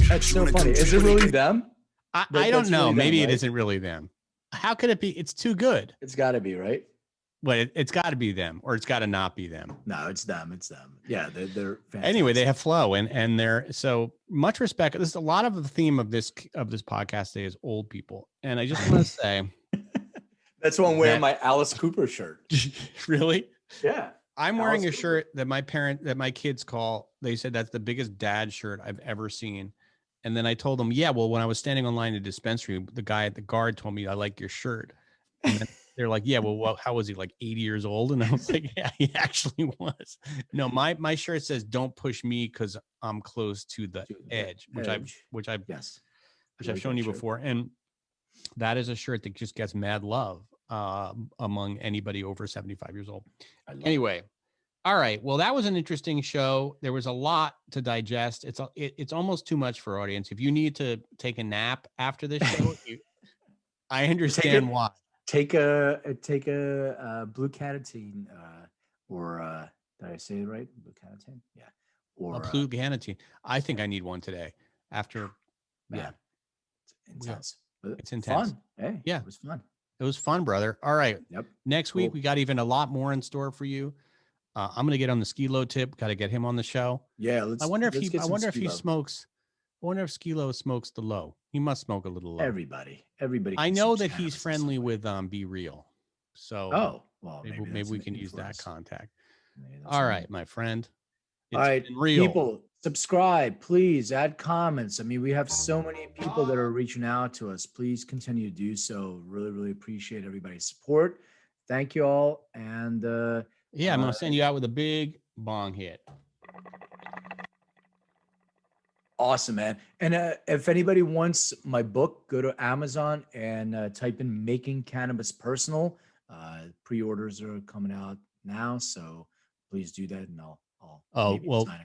That's so funny. Is it really them? I don't know. Really maybe them, right? It isn't really them. How could it be? It's too good. It's got to be, right? But it's got to be them, or it's got to not be them. No, it's them. It's them. Yeah, they're fantastic. Anyway, they have flow, and they're so much respect. This is a lot of the theme of this podcast today is old people, and I just want to say that's why I'm wearing my Alice Cooper shirt. Really? Yeah. I'm wearing a shirt that my kids call. They said that's the biggest dad shirt I've ever seen. And then I told them, yeah, well, when I was standing online in the dispensary, the guy at the guard told me, I like your shirt. And then they're like, yeah, well, how was he, like 80 years old? And I was like, yeah, he actually was. No, my shirt says, don't push me because I'm close to the edge, which I've shown you before. And that is a shirt that just gets mad love among anybody over 75 years old. Anyway. All right. Well, that was an interesting show. There was a lot to digest. It's almost too much for audience. If you need to take a nap after this show, I understand why. Take a Blue Cannatine, or did I say it right? Blue Cannatine, yeah. Or Blue Cannatine. I think I need one today. After, yeah, it's intense. It's intense. Fun. Hey, yeah, it was fun. It was fun, brother. All right. Yep. Next week we got even a lot more in store for you. I'm gonna get on the Skilo tip. Got to get him on the show. Yeah, I wonder if he smokes. I wonder if Skilo smokes the low. He must smoke a little low. Everybody. I know that he's friendly with Be Real. So maybe we can use that contact. All right, my friend. All right, people, subscribe, please. Add comments. I mean, we have so many people that are reaching out to us. Please continue to do so. Really, really appreciate everybody's support. Thank you all, and. Yeah, I'm going to send you out with a big bong hit. Awesome, man. And if anybody wants my book, go to Amazon and type in Making Cannabis Personal. Pre-orders are coming out now, so please do that, and I'll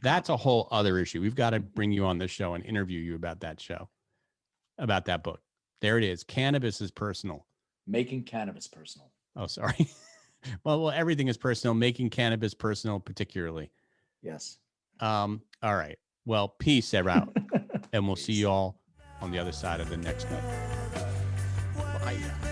that's a whole other issue. We've got to bring you on this show and interview you about that show, about that book. There it is. Cannabis is Personal. Making Cannabis Personal. Oh, sorry. Well, everything is personal. Making cannabis personal, particularly. Yes. All right. Well, peace out, and we'll see you all on the other side of the next night. Bye.